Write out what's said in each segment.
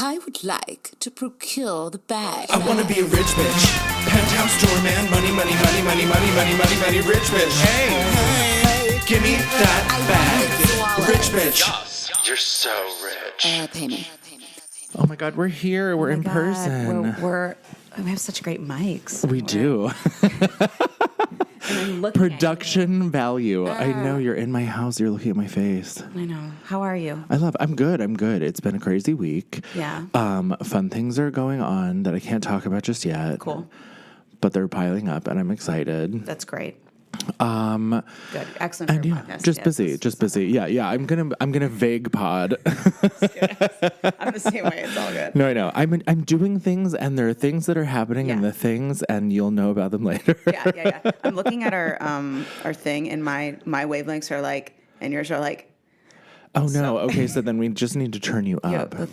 I would like to procure the bag. I wanna be a rich bitch. Penthouse doorman, money, money, money, money, money, money, money, money, rich bitch. Hey, give me that bag. Rich bitch. Yes, you're so rich. Pay me. Oh my God, we're here. We're in person. We have such great mics. We do. Production value. I know you're in my house. You're looking at my face. I know. How are you? I'm good. It's been a crazy week. Yeah. Fun things are going on that I can't talk about just yet. Cool. But they're piling up and I'm excited. That's great. Good. Excellent. And for your yeah, podcast. just busy. Yeah. I'm gonna vague pod. I'm the same way. It's all good. No, I know. I'm doing things, and there are things that are happening in the things, and you'll know about them later. Yeah. I'm looking at our thing, and my wavelengths are like, and yours are like. Oh no. Okay, so then we just need to turn you up. Yeah,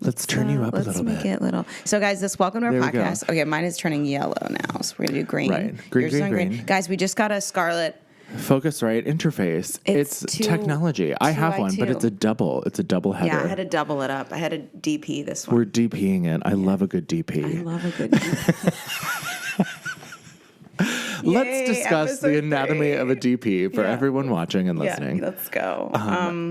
let's turn you up a little Let's make bit. it little. So guys, welcome to our There we go. podcast. Okay, mine is turning yellow now, so we're gonna do green. Right. Green, Yours green, is on green. Guys, we just got a Scarlett. Focusrite interface. It's technology. I have one, but it's a double. It's a double header. Yeah, I had to double it up. I had a DP this one. We're DPing it. I love a good DP. I love a good DP. Let's Yay, discuss the episode anatomy 3. of a DP for everyone watching and listening. Yeah, let's go.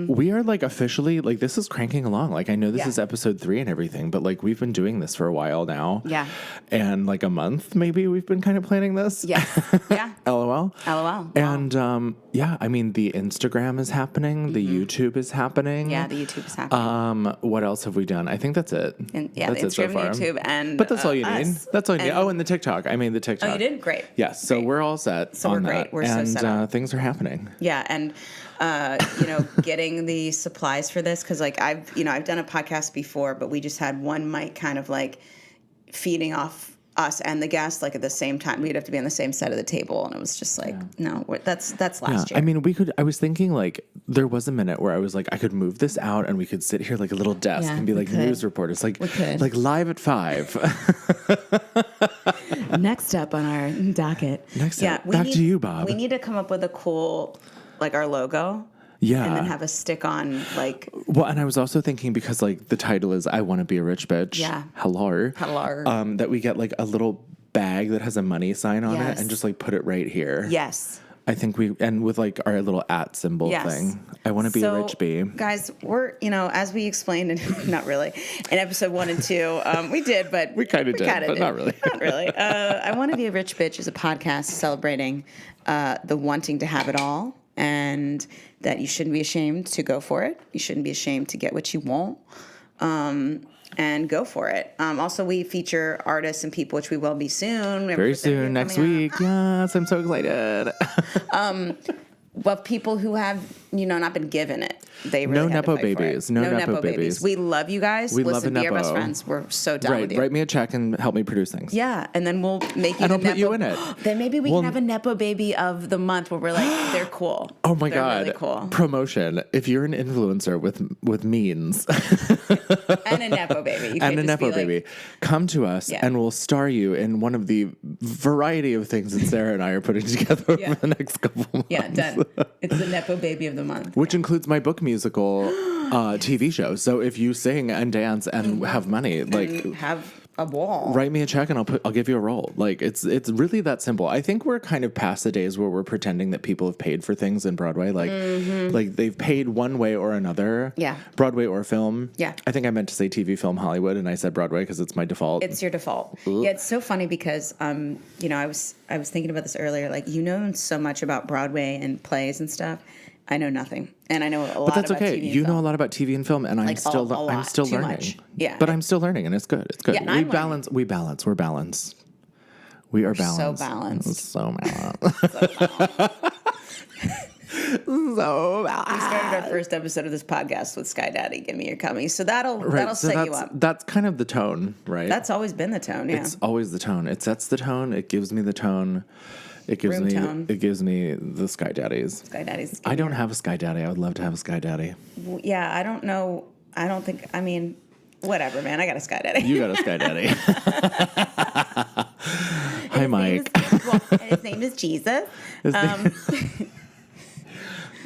We are officially this is cranking along. I know this Yeah. is episode 3 and everything, but we've been doing this for a while now. Yeah. And a month maybe we've been kind of planning this. Yes. Yeah. LOL. LOL. And the Instagram is happening. The YouTube is happening. Yeah, the YouTube is happening. What else have we done? I think that's it. And, that's the it so Instagram, far. YouTube, and But that's all you need. us. That's all you need. Oh, and the TikTok. I made the TikTok. Oh, you did? Great. Yes. So we're all set. So on we're great. that. We're so and set up. Things are happening. Yeah, and getting the supplies for this because I've done a podcast before, but we just had one mic kind of feeding off us and the guests at the same time. We'd have to be on the same side of the table, and it was just no, that's last year. I mean, we could. I was thinking there was a minute where I was I could move this out and we could sit here like a little desk and be news reporters, We could. live at 5. Next up on our docket. Back to you, Bob. We need to come up with a cool our logo. Yeah. And then have a stick on Well, and I was also thinking because the title is "I Want to Be a Rich Bitch." Yeah. Hello. That we get a little bag that has a money sign on it and just put it right here. Yes. I think with our little @ symbol thing. I want to be a rich bee. Guys, we're, as we explained, not really, in episode 1 and 2, we did, but We kind of did, but not really. Not really. I Want to Be a Rich Bitch is a podcast celebrating the wanting to have it all, and that you shouldn't be ashamed to go for it. You shouldn't be ashamed to get what you want. And go for it. Also, we feature artists and people, which we will be soon. Very soon, next week. Yes, I'm so excited. But people who have, not been given it, they really No had to nepo fight for it. babies. No nepo babies. We love you guys. We Listen, love a be our best nepo. friends. We're so down with you. Write me a check and help me produce things. Yeah, and then we'll make you And the I'll put you in it. Then maybe we can have a nepo baby of the month where we're they're cool. Oh my They're God. really cool. Promotion. If you're an influencer with means And a nepo baby. You and can't a just nepo be baby, come to us and we'll star you in one of the variety of things that Sarah and I are putting together over the next couple months. Yeah, done. It's the nepo baby of the month. Which includes my book musical TV show. So if you sing and dance and have money, And have a wall. write me a check and I'll give you a role. It's really that simple. I think we're kind of past the days where we're pretending that people have paid for things in Broadway. They've paid one way or another. Yeah. Broadway or film. Yeah. I think I meant to say TV, film, Hollywood, and I said Broadway because it's my default. It's your default. Yeah, it's so funny because I was thinking about this earlier. So much about Broadway and plays and stuff. I know nothing, and I know a lot. But that's about okay. TV and You know film. a lot about TV and film, and I'm Like, still a lot. I'm still Too learning. much. Yeah. But I'm still learning, and it's good. It's good. Yeah, and we I'm balance. We balance. We're balanced. We are balanced. so balanced. So balanced. So balanced. We started our first episode of this podcast with Sky Daddy, Give Me Your Cummy. So that'll So set you up. that's kind of the tone, right? That's always been the tone, yeah. It's always the tone. It sets the tone. It gives me the tone. It gives Room me tone. It gives me the Sky Daddies. Sky Daddy's. I don't have a Sky Daddy. I would love to have a Sky Daddy. Yeah, I don't know. I don't think. I mean, whatever, man. I got a Sky Daddy. You got a Sky Daddy. Hi, Mike. His name is Jesus.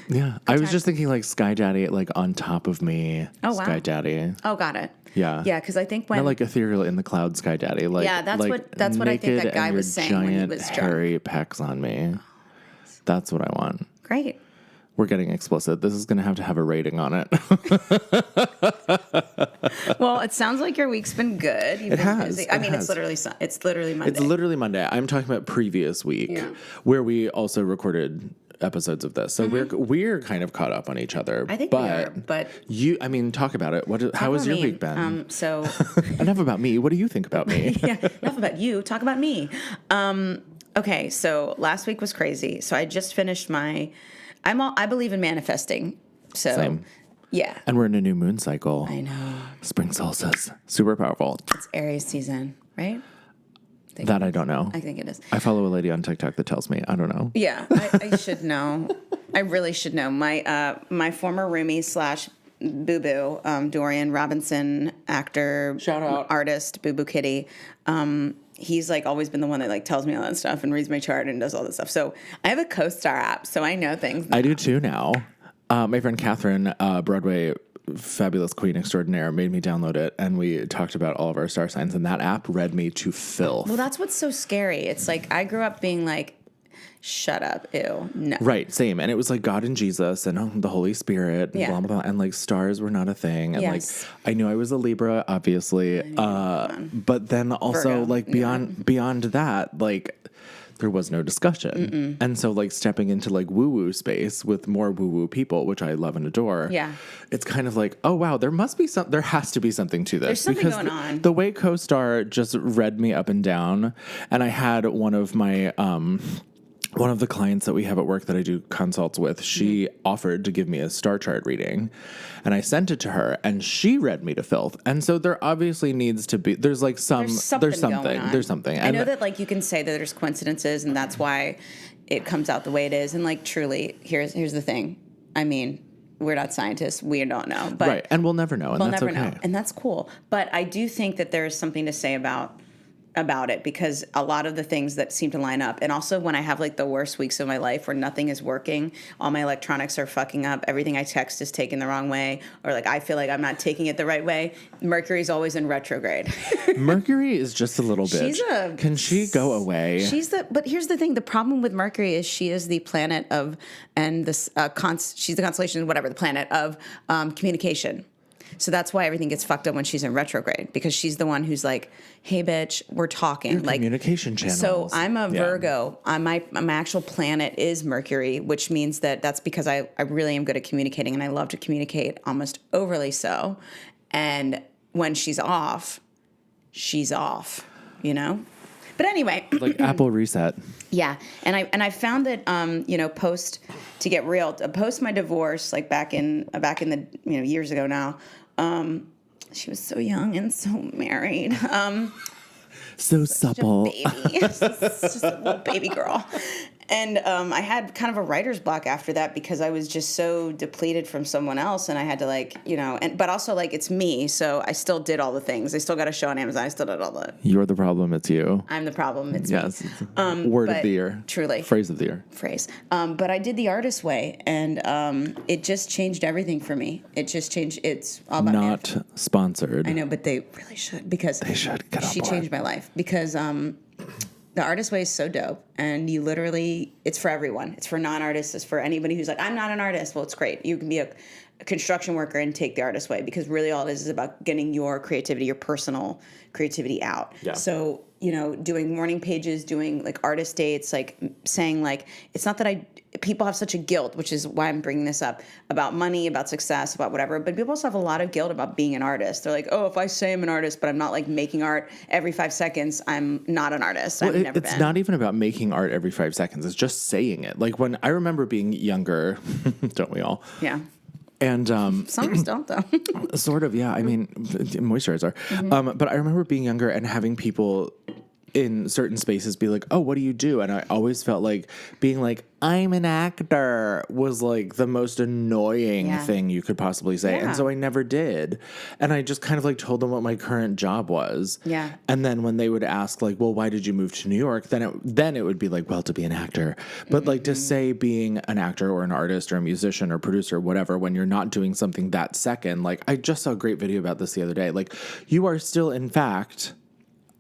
Yeah, I was just thinking Sky Daddy, on top of me. Oh, wow. Sky Daddy. Oh, got it. Yeah. Yeah, because I think when Not like ethereal in the cloud sky daddy. Like, Yeah, that's like what I think naked that guy and your was saying when he giant was drunk. hairy pecs on me. That's what I want. Great. We're getting explicit. This is going to have a rating on it. Well, it sounds like your week's been good. You've been has. busy. I It mean, has. it's literally Monday. It's literally Monday. I'm talking about previous week, where we also recorded episodes of this. So we're kind of caught up on each other. I think we are, but you, I mean, talk about it. How has your week been? So Enough about me. What do you think about me? yeah, enough about you. Talk about me. Okay, so last week was crazy. So I just finished my. I believe in manifesting. So Same. yeah, And we're in a new moon cycle. I know Spring solstice. Super powerful. it's Aries season, right? That I don't know. I think it is. I follow a lady on TikTok that tells me. I don't know. Yeah, I should know. I really should know. My former roomie / Boo Boo, Dorian Robinson, actor, Shout out. artist, Boo Boo Kitty. He's like always been the one that like tells me all that stuff and reads my chart and does all this stuff. So I have a CoStar app, so I know things. I do too now. My friend Catherine, Broadway fabulous queen extraordinaire, made me download it, and we talked about all of our star signs, and that app read me to filth. Well, that's what's so scary. It's like I grew up being like, shut up, ew, no. Right, same. And it was like God and Jesus and the Holy Spirit, and Yeah. blah, blah, blah. And like stars were not a thing. And Yes. like, I knew I was a Libra, obviously. But then also Virgo, like beyond that, like there was no discussion. And so like stepping into like woo-woo space with more woo-woo people, which I love and adore. Yeah. It's kind of like, oh wow, there has to be something to this. There's something because going on. The way CoStar just read me up and down. And I had one of my one of the clients that we have at work that I do consults with, she offered to give me a star chart reading, and I sent it to her, and she read me to filth. And so there obviously needs to be, there's something going on. There's something. I know that like you can say that there's coincidences and that's why it comes out the way it is. And like truly, here's the thing. I mean, we're not scientists. We don't know. But right. And we'll never know. And we'll that's never okay. know. And that's cool. But I do think that there is something to say about it, because a lot of the things that seem to line up, and also when I have like the worst weeks of my life where nothing is working, all my electronics are fucking up, everything I text is taken the wrong way, or like I feel like I'm not taking it the right way, Mercury's always in retrograde. Mercury is just a little bitch. Can she go away? But here's the thing: the problem with Mercury is she is the planet of, and this she's the constellation, whatever, the planet of communication. So that's why everything gets fucked up when she's in retrograde, because she's the one who's like, "Hey, bitch, we're talking." Your like communication channels. So I'm a Yeah. Virgo. My actual planet is Mercury, which means that's because I really am good at communicating, and I love to communicate, almost overly so. And when she's off, you know. But anyway, Like Apple reset. yeah, and I found that post my divorce, like back in the years ago now. She was so young and so married. So supple. Baby, just a little baby girl. And I had kind of a writer's block after that, because I was just so depleted from someone else, and I had to but also like it's me, so I still did all the things. I still got a show on Amazon. I still did all the. You're the problem. It's you. I'm the problem. It's Yes. me. Word of but the year. truly. Phrase of the year. Phrase. But I did the artist way, and it just changed everything for me. It just changed. It's all about Not sponsored. I know, but they really should, because They should get on she board. changed my life, because the artist way is so dope, and you literally, it's for everyone. It's for non-artists. It's for anybody who's like, I'm not an artist. Well, it's great. You can be a construction worker and take the artist way, because really all it is about getting your creativity, your personal creativity out. Yeah. So, doing morning pages, doing like artist dates, like saying like, it's not that people have such a guilt, which is why I'm bringing this up, about money, about success, about whatever. But people also have a lot of guilt about being an artist. They're like, oh, if I say I'm an artist, but I'm not like making art every 5 seconds, I'm not an artist. I've never It's been. not even about making art every 5 seconds. It's just saying it. Like when I remember being younger, don't we all? Yeah. And Some of us don't, though. sort of, yeah. I mean, moisturizer. Mm-hmm. But I remember being younger and having people in certain spaces be like, oh, what do you do? And I always felt like being like, I'm an actor was like the most annoying thing you could possibly say. Yeah. And so I never did. And I just kind of like told them what my current job was. Yeah. And then when they would ask like, well, why did you move to New York? Then it would be like, well, to be an actor. But like to say being an actor or an artist or a musician or producer, whatever, when you're not doing something that second, like I just saw a great video about this the other day. Like you are still, in fact,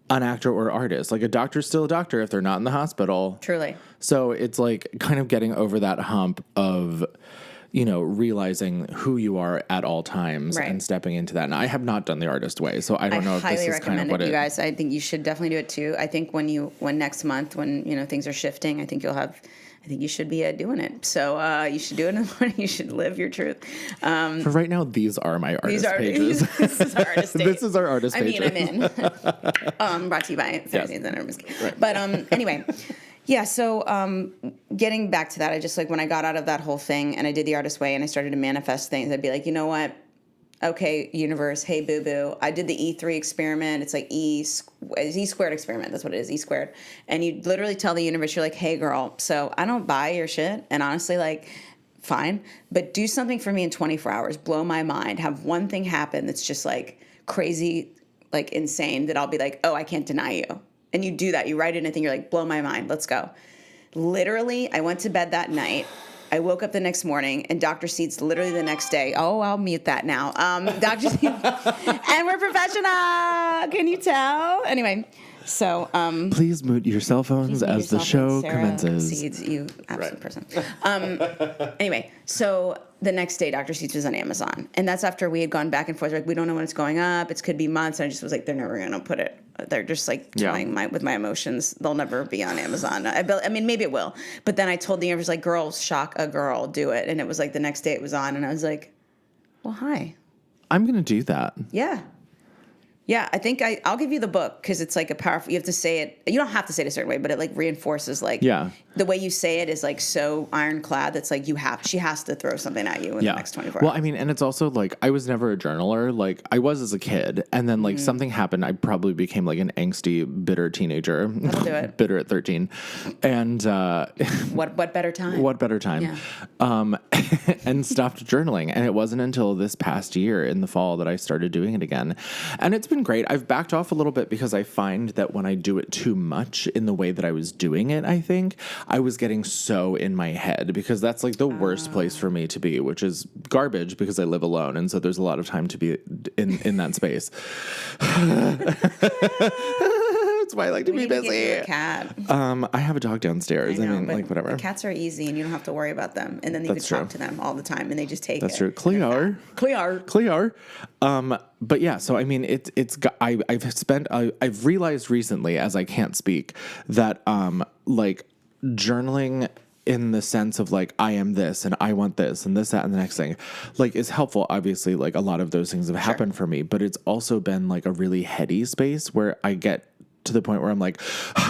an actor or artist. Like a doctor's still a doctor if they're not in the hospital. Truly. So it's like kind of getting over that hump of, you know, realizing who you are at all times and stepping into that. And I have not done the artist way, so I don't know if this is kind of what you guys. I think you should definitely do it too. I think when next month, when you know things are shifting, I think you should be doing it. So you should do it in the morning. You should live your truth. For right now, these are my artist pages. This is our artist page. This is our artist page. I mean, I'm in. Brought to you by Pharisees and Hermes. But anyway, yeah. So getting back to that, I just like when I got out of that whole thing and I did the artist way and I started to manifest things, I'd be like, you know what? Okay, universe, hey, boo-boo. I did the E3 experiment. It's like E squared experiment. That's what it is, E squared. And you literally tell the universe, you're like, hey, girl, so I don't buy your shit. And honestly, like, fine. But do something for me in 24 hours. Blow my mind. Have one thing happen that's just, like, crazy, like, insane that I'll be like, oh, I can't deny you. And you do that. You write it in a thing. You're like, blow my mind. Let's go. Literally, I went to bed that night. I woke up the next morning, and Dr. Seeds literally the next day. Oh, I'll mute that now. Dr. Seeds, and we're professional. Can you tell? Anyway, so please mute your cell phones as the show commences. Seeds, you absolute person. Anyway, so the next day, Dr. Seeds was on Amazon, and that's after we had gone back and forth. Like, we don't know when it's going up. It could be months. And I just was like, they're never going to put it. They're just like toying with my emotions. They'll never be on Amazon. I mean, maybe it will. But then I told the universe, like, girls, shock a girl, do it. And it was like the next day it was on, and I was like, well, hi. I'm going to do that. Yeah. Yeah, I think I'll give you the book because it's like a powerful. You have to say it. You don't have to say it a certain way, but it like reinforces like the way you say it is like so ironclad. That's like she has to throw something at you in the next 24 hours. Well, I mean, and it's also like I was never a journaler. Like I was as a kid, and then like something happened. I probably became like an angsty, bitter teenager. That'll do it. Bitter at 13, and what better time? What better time? Yeah. And stopped journaling. And it wasn't until this past year in the fall that I started doing it again, and it's been great. I've backed off a little bit because I find that when I do it too much in the way that I was doing it, I think I was getting so in my head because that's like the worst place for me to be, which is garbage because I live alone. And so there's a lot of time to be in that space. That's why I like to be busy. Get you a cat. I have a dog downstairs. I mean, like whatever. The cats are easy, and you don't have to worry about them. And then you can talk to them all the time, and they just take it. That's true. Clear. But yeah, so I mean, I've realized recently, as I can't speak, that like journaling in the sense of like I am this and I want this and this, that, and the next thing, like is helpful. Obviously, like a lot of those things have happened for me, but it's also been like a really heady space where I get to the point where I'm like,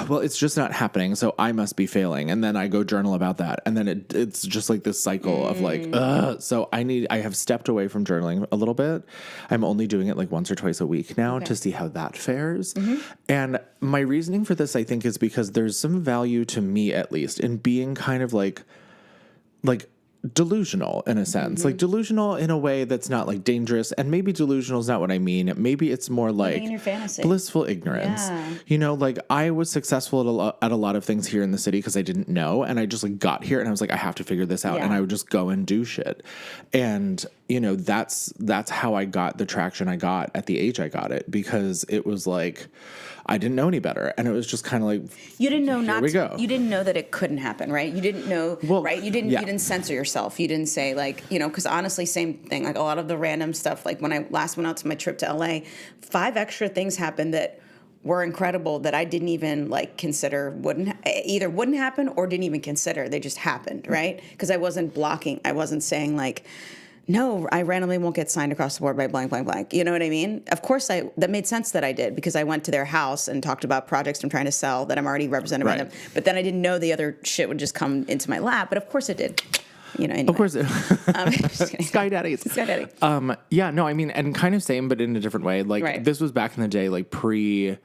well, it's just not happening, so I must be failing. And then I go journal about that. And then it's just like this cycle of like, so I have stepped away from journaling a little bit. I'm only doing it like once or twice a week now to see how that fares. And my reasoning for this, I think, is because there's some value to me, at least, in being kind of like delusional in a sense, like delusional in a way that's not like dangerous, and maybe delusional is not what I mean. Maybe it's more like in your fantasy. Blissful ignorance. Yeah. You know, like I was successful at a lot of things here in the city because I didn't know, and I just like got here and I was like, I have to figure this out, and I would just go and do shit. And you know, that's how I got the traction I got at the age I got it, because it was like I didn't know any better, and it was just kind of like you didn't know you didn't know that it couldn't happen, right? You didn't know, right? You didn't censor yourself. You didn't say like, you know, because honestly, same thing. Like a lot of the random stuff. Like when I last went out to my trip to LA, 5 extra things happened that were incredible that I didn't even like consider wouldn't happen or didn't even consider. They just happened, right? Because I wasn't blocking. I wasn't saying like, no, I randomly won't get signed across the board by blank, blank, blank. You know what I mean? Of course, that made sense that I did, because I went to their house and talked about projects I'm trying to sell that I'm already represented by them. But then I didn't know the other shit would just come into my lap. But of course it did. You know, anyway. Of course. Sky Daddies. Sky Daddy. Yeah, no, I mean, and kind of same, but in a different way. Like this was back in the day, like pre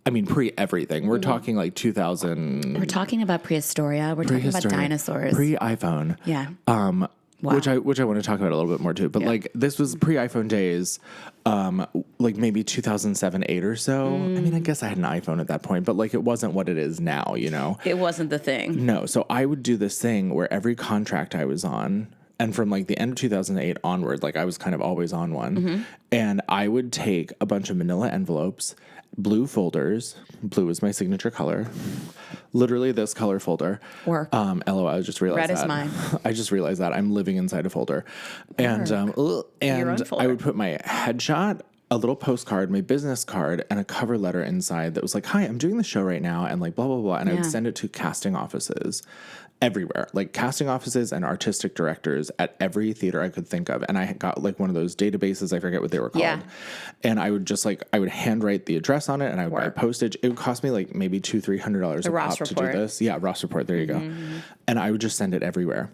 I mean, pre-everything. We're talking like 2000. We're talking about prehistoria. We're talking about dinosaurs. Pre-iPhone. Yeah. Wow. Which I want to talk about a little bit more too. But like this was pre-iPhone days, like maybe 2007, 8 or so. I mean, I guess I had an iPhone at that point, but like it wasn't what it is now, you know? It wasn't the thing. No. So I would do this thing where every contract I was on, and from like the end of 2008 onward, like I was kind of always on one, and I would take a bunch of manila envelopes, blue folders. Blue is my signature color. Literally this color folder. Work. LOL, I just realized Red that. is mine. I just realized that I'm living inside a folder. And own and folder. I would put my headshot, a little postcard, my business card, and a cover letter inside that was like, "Hi, I'm doing the show right now," and like blah blah blah. And I would send it to casting offices everywhere, like casting offices and artistic directors at every theater I could think of. And I got like one of those databases, I forget what they were called. Yeah. And I would just like, I would handwrite the address on it, and I would buy postage. It would cost me like maybe $200-$300 a Ross pop to do Report. this. Yeah, Ross Report. There you go. And I would just send it everywhere.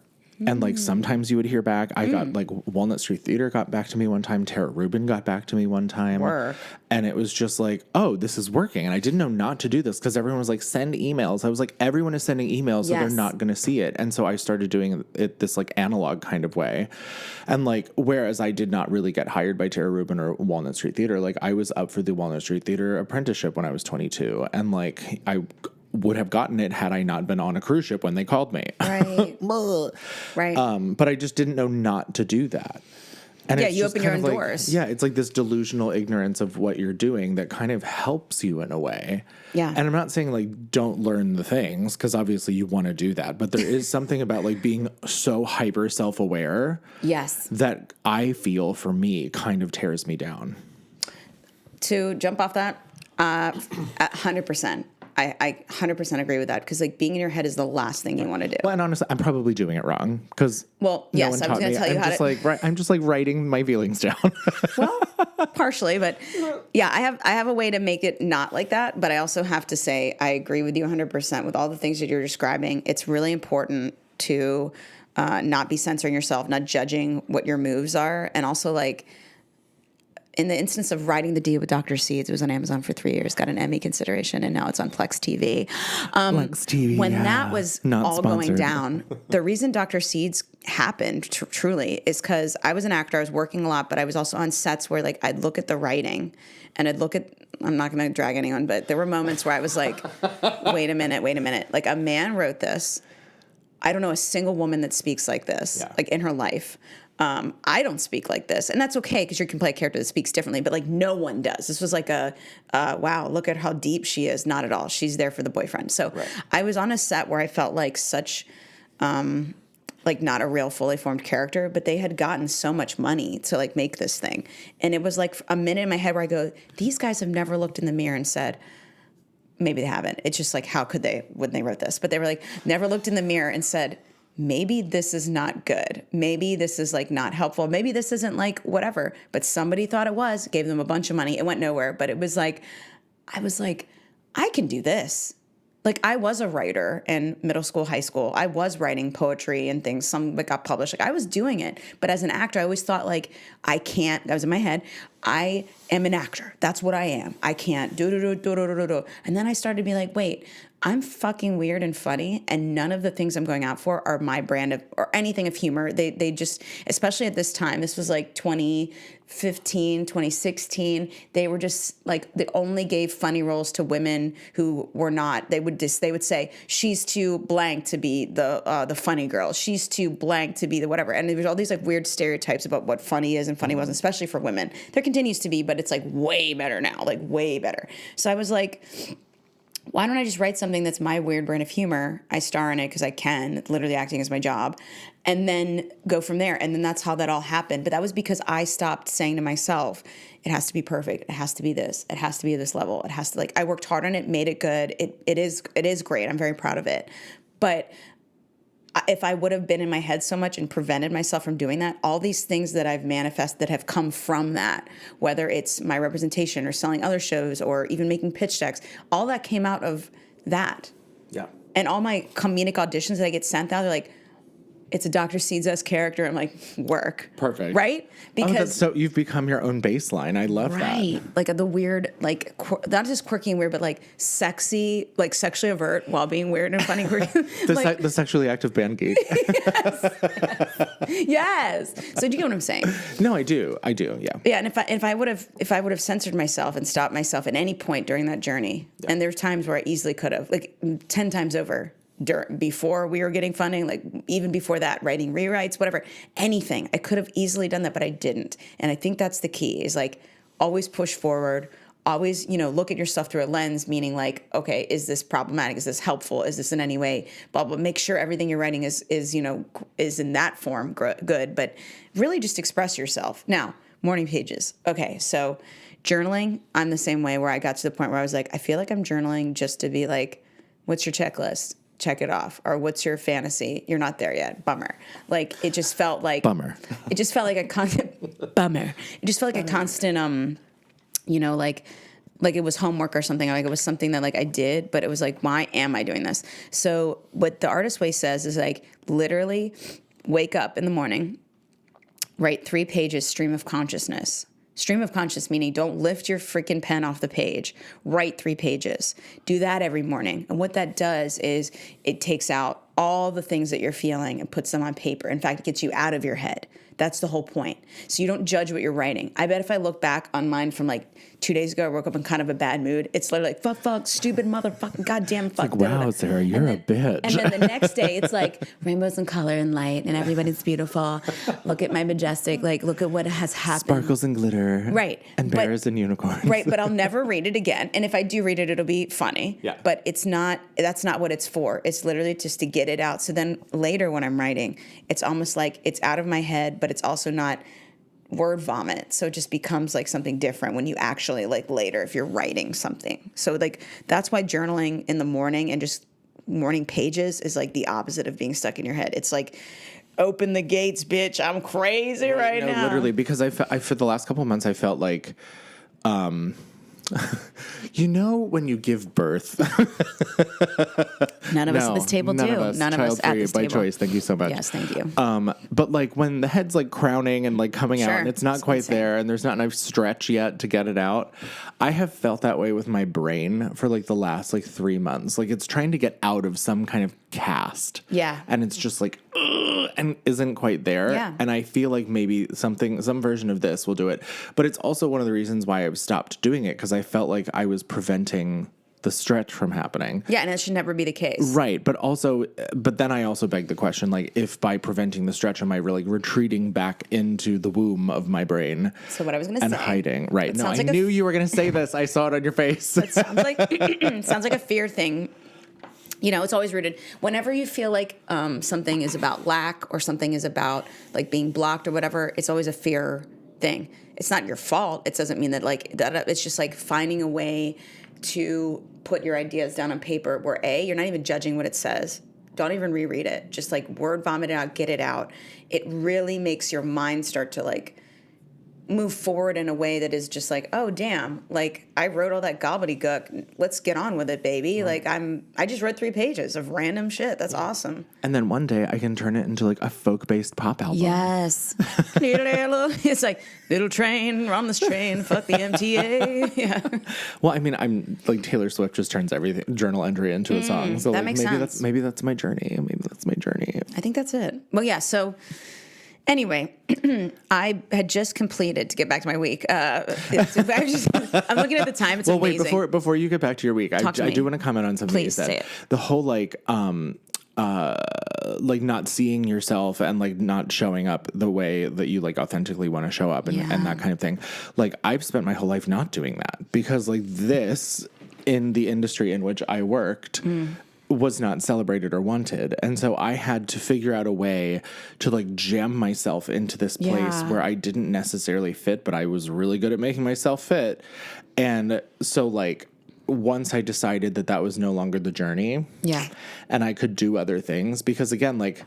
And like sometimes you would hear back. I got like Walnut Street Theater got back to me one time. Tara Rubin got back to me one time. Work. And it was just like, oh, this is working. And I didn't know not to do this because everyone was like, send emails. I was like, everyone is sending emails, so they're Yes. not going to see it. And so I started doing it this like analog kind of way. And like, whereas I did not really get hired by Tara Rubin or Walnut Street Theater, like I was up for the Walnut Street Theater apprenticeship when I was 22. And like, I would have gotten it had I not been on a cruise ship when they called me. Right. Right. But I just didn't know not to do that. And Yeah, it's you just open your kind own of like, doors. Yeah, it's like this delusional ignorance of what you're doing that kind of helps you in a way. Yeah. And I'm not saying like don't learn the things, because obviously you want to do that, but there is something about like being so hyper self-aware Yes. that I feel for me kind of tears me down. To jump off that, 100%. I 100% agree with that, because like being in your head is the last thing you want to do. Well, and honestly, I'm probably doing it wrong because Well, no yes, one I was taught gonna me. tell you I'm how just to- like I'm just like writing my feelings down. Well, partially, but yeah, I have a way to make it not like that. But I also have to say I agree with you 100% with all the things that you're describing. It's really important to not be censoring yourself, not judging what your moves are, and also like. In the instance of Writing the Deal with Dr. Seeds, it was on Amazon for 3 years, got an Emmy consideration, and now it's on Plex TV. Plex TV, When yeah. that was Not all going sponsored. down, the reason Dr. Seeds happened truly is because I was an actor, I was working a lot, but I was also on sets where like I'd look at the writing and I'd look at, I'm not going to drag anyone, but there were moments where I was like, wait a minute. Like a man wrote this. I don't know a single woman that speaks like this, like in her life. I don't speak like this, and that's okay because you can play a character that speaks differently, but like no one does. This was like a, wow, look at how deep she is. Not at all. She's there for the boyfriend. So I was on a set where I felt like such, like not a real fully formed character, but they had gotten so much money to like make this thing. And it was like a minute in my head where I go, these guys have never looked in the mirror and said, maybe they haven't. It's just like, how could they when they wrote this? But they were like, never looked in the mirror and said, maybe this is not good. Maybe this is like not helpful. Maybe this isn't like whatever. But somebody thought it was, gave them a bunch of money. It went nowhere. But it was like, I was like, I can do this. Like I was a writer in middle school, high school. I was writing poetry and things. Some that got published. Like I was doing it. But as an actor, I always thought like, I can't. That was in my head. I am an actor. That's what I am. I can't do. And then I started to be like, wait, I'm fucking weird and funny, and none of the things I'm going out for are my brand of or anything of humor. They just, especially at this time, this was like 2015, 2016. They were just like they only gave funny roles to women who were not. They would say she's too blank to be the funny girl. She's too blank to be the whatever. And there's all these like weird stereotypes about what funny is and funny wasn't, especially for women. There continues to be, but it's like way better now, like way better. So I was like, why don't I just write something that's my weird brand of humor? I star in it because I can, literally acting is my job, and then go from there. And then that's how that all happened. But that was because I stopped saying to myself, it has to be perfect. It has to be this. It has to be this level. It has to I worked hard on it, made it good. It is great. I'm very proud of it. But if I would have been in my head so much and prevented myself from doing that, all these things that I've manifested that have come from that, whether it's my representation or selling other shows or even making pitch decks, all that came out of that. Yeah. And all my comedic auditions that I get sent out, they're like, it's a Dr. Seuss character. I'm like, work. Perfect. Right? Because so you've become your own baseline. I love right. that. Like the weird, like not just quirky and weird, but like sexy, like sexually overt while being weird and funny. The sexually active band geek. Yes. So do you know what I'm saying? No, I do. Yeah. Yeah, and if I would have censored myself and stopped myself at any point during that journey, and there's times where I easily could have, like 10 times over, before we were getting funding, like even before that, writing rewrites, whatever, anything, I could have easily done that, but I didn't. And I think that's the key: is like always push forward. Always, look at yourself through a lens, meaning like, okay, is this problematic? Is this helpful? Is this in any way? Blah, blah. Make sure everything you're writing is in that form good, but really just express yourself. Now, morning pages. Okay, so journaling, I'm the same way, where I got to the point where I was like, I feel like I'm journaling just to be like, what's your checklist? Check it off. Or what's your fantasy? You're not there yet. Bummer. Like, it just felt like... Bummer. It just felt like a constant... Bummer. It just felt like a constant, like it was homework or something. Like it was something that like I did, but it was like, why am I doing this? So what the Artist Way says is like, literally wake up in the morning, write 3 pages, stream of consciousness. Stream of consciousness, meaning don't lift your freaking pen off the page. Write 3 pages. Do that every morning. And what that does is it takes out all the things that you're feeling and puts them on paper. In fact, it gets you out of your head. That's the whole point. So you don't judge what you're writing. I bet if I look back on mine from like 2 days ago, I woke up in kind of a bad mood. It's literally like, fuck, stupid motherfucking goddamn fuck. Like, wow, Sarah, you're a bitch. And then the next day, it's like rainbows and color and light and everybody's beautiful. Look at my majestic, like, look at what has happened. Sparkles and glitter. Right. And bears and unicorns. Right, but I'll never read it again. And if I do read it, it'll be funny. Yeah. But that's not what it's for. It's literally just to get it out. So then later when I'm writing, it's almost like it's out of my head, but it's also not word vomit. So it just becomes like something different when you actually like later if you're writing something. So like that's why journaling in the morning and just morning pages is like the opposite of being stuck in your head. It's like, open the gates, bitch. I'm crazy right now. Literally, because I for the last couple of months I felt like when you give birth. None of us at this table do. None of us at this by table. Choice. Thank you so much. Yes, thank you. But like when the head's like crowning and like coming out Sure. and it's not quite there and there's not enough stretch yet to get it out. I have felt that way with my brain for like the last like 3 months. Like it's trying to get out of some kind of cast. Yeah. And it's just like, ugh, and isn't quite there. Yeah. And I feel like maybe some version of this will do it. But it's also one of the reasons why I've stopped doing it, because I felt like I was preventing the stretch from happening. Yeah, and that should never be the case. Right. But then I also beg the question, like, if by preventing the stretch, am I really retreating back into the womb of my brain? So what I was going to say. And hiding. Right. No, I like knew you were going to say this. I saw it on your face. It sounds like sounds like a fear thing. It's always rooted. Whenever you feel like something is about lack or something is about like being blocked or whatever, it's always a fear thing. It's not your fault. It doesn't mean that like that. It's just like finding a way to put your ideas down on paper where you're not even judging what it says. Don't even reread it. Just like word vomit it out, get it out. It really makes your mind start to like move forward in a way that is just like, oh damn, like I wrote all that gobbledygook. Let's get on with it, baby. Right. Like I just read 3 pages of random shit. That's awesome. And then one day I can turn it into like a folk-based pop album. Yes. It's like little train, run this train, fuck the MTA. Yeah. Well, I mean, I'm like Taylor Swift just turns everything journal entry into a song. So that like, makes sense. Maybe that's my journey. I think that's it. Well, yeah. So anyway, I had just completed, to get back to my week. I'm looking at the time. It's amazing. Wait, before you get back to your week, I do want to comment on something you said. Say it. The whole like not seeing yourself and like not showing up the way that you like authentically want to show up and that kind of thing. Like I've spent my whole life not doing that because like this in the industry in which I worked was not celebrated or wanted. And so I had to figure out a way to like jam myself into this place where I didn't necessarily fit, but I was really good at making myself fit. And so like once I decided that that was no longer the journey, and I could do other things, because again, like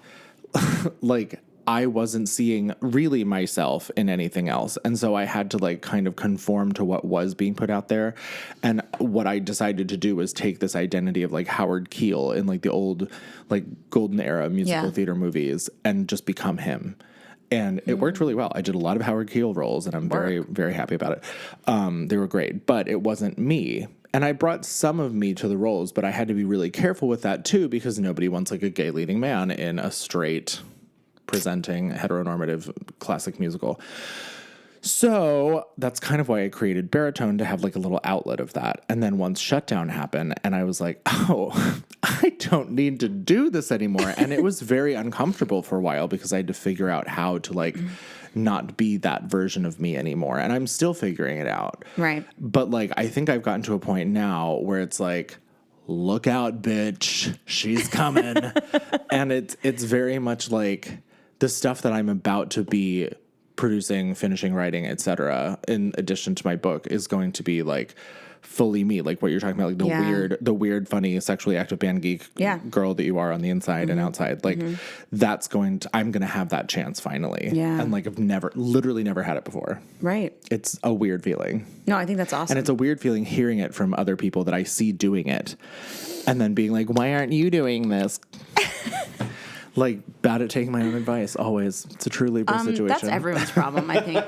I wasn't seeing really myself in anything else. And so I had to like kind of conform to what was being put out there. And what I decided to do was take this identity of like Howard Keel in like the old like golden era musical theater movies and just become him. And it worked really well. I did a lot of Howard Keel roles and I'm very, very happy about it. They were great, but it wasn't me. And I brought some of me to the roles, but I had to be really careful with that too, because nobody wants like a gay leading man in a straight presenting heteronormative classic musical. So that's kind of why I created Baritone, to have like a little outlet of that. And then once Shutdown happened and I was like, oh, I don't need to do this anymore. And it was very uncomfortable for a while because I had to figure out how to like not be that version of me anymore. And I'm still figuring it out. Right. But like, I think I've gotten to a point now where it's like, look out, bitch, she's coming. And it's very much like the stuff that I'm about to be producing, finishing, writing, etc., in addition to my book, is going to be like fully me, like what you're talking about, like the weird, funny, sexually active band geek girl that you are on the inside and outside. Like that's I'm going to have that chance finally. Yeah. And like I've literally never had it before. Right. It's a weird feeling. No, I think that's awesome. And it's a weird feeling hearing it from other people that I see doing it and then being like, why aren't you doing this? Like, bad at taking my own advice, always. It's a true Libra situation. That's everyone's problem, I think.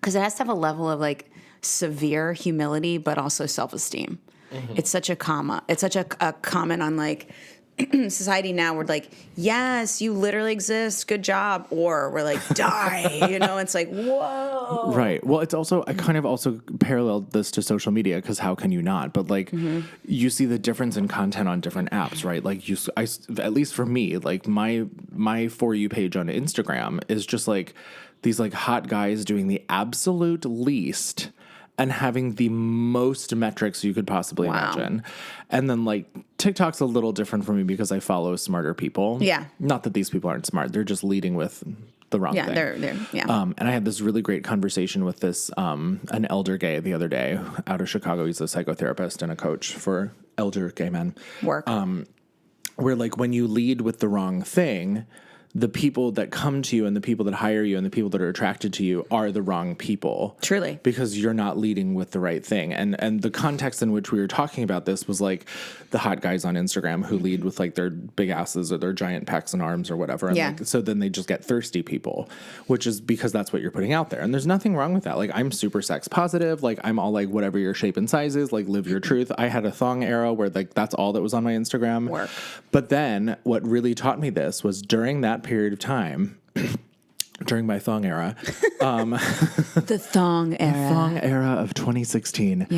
Because it has to have a level of, like, severe humility, but also self-esteem. Mm-hmm. It's such a comment on, like, society now. We're like, yes, you literally exist, good job. Or we're like, die, it's like, whoa. Right. Well, it's also, I kind of also paralleled this to social media, because how can you not? But like, you see the difference in content on different apps, right? Like at least for me, like my For You page on Instagram is just like these like hot guys doing the absolute least and having the most metrics you could possibly imagine. And then like TikTok's a little different for me because I follow smarter people. Yeah. Not that these people aren't smart. They're just leading with the wrong thing. They're and I had this really great conversation with this, an elder gay the other day out of Chicago. He's a psychotherapist and a coach for elder gay men. Where like when you lead with the wrong thing, the people that come to you and the people that hire you and the people that are attracted to you are the wrong people. Truly. Because you're not leading with the right thing. And the context in which we were talking about this was like the hot guys on Instagram who lead with like their big asses or their giant pecs and arms or whatever. And like, so then they just get thirsty people, which is because that's what you're putting out there. And there's nothing wrong with that. Like I'm super sex positive. Like I'm all like, whatever your shape and size is, like live your truth. I had a thong era where like that's all that was on my Instagram. But then what really taught me this was during that period of time, during my thong era, the thong era of 2016.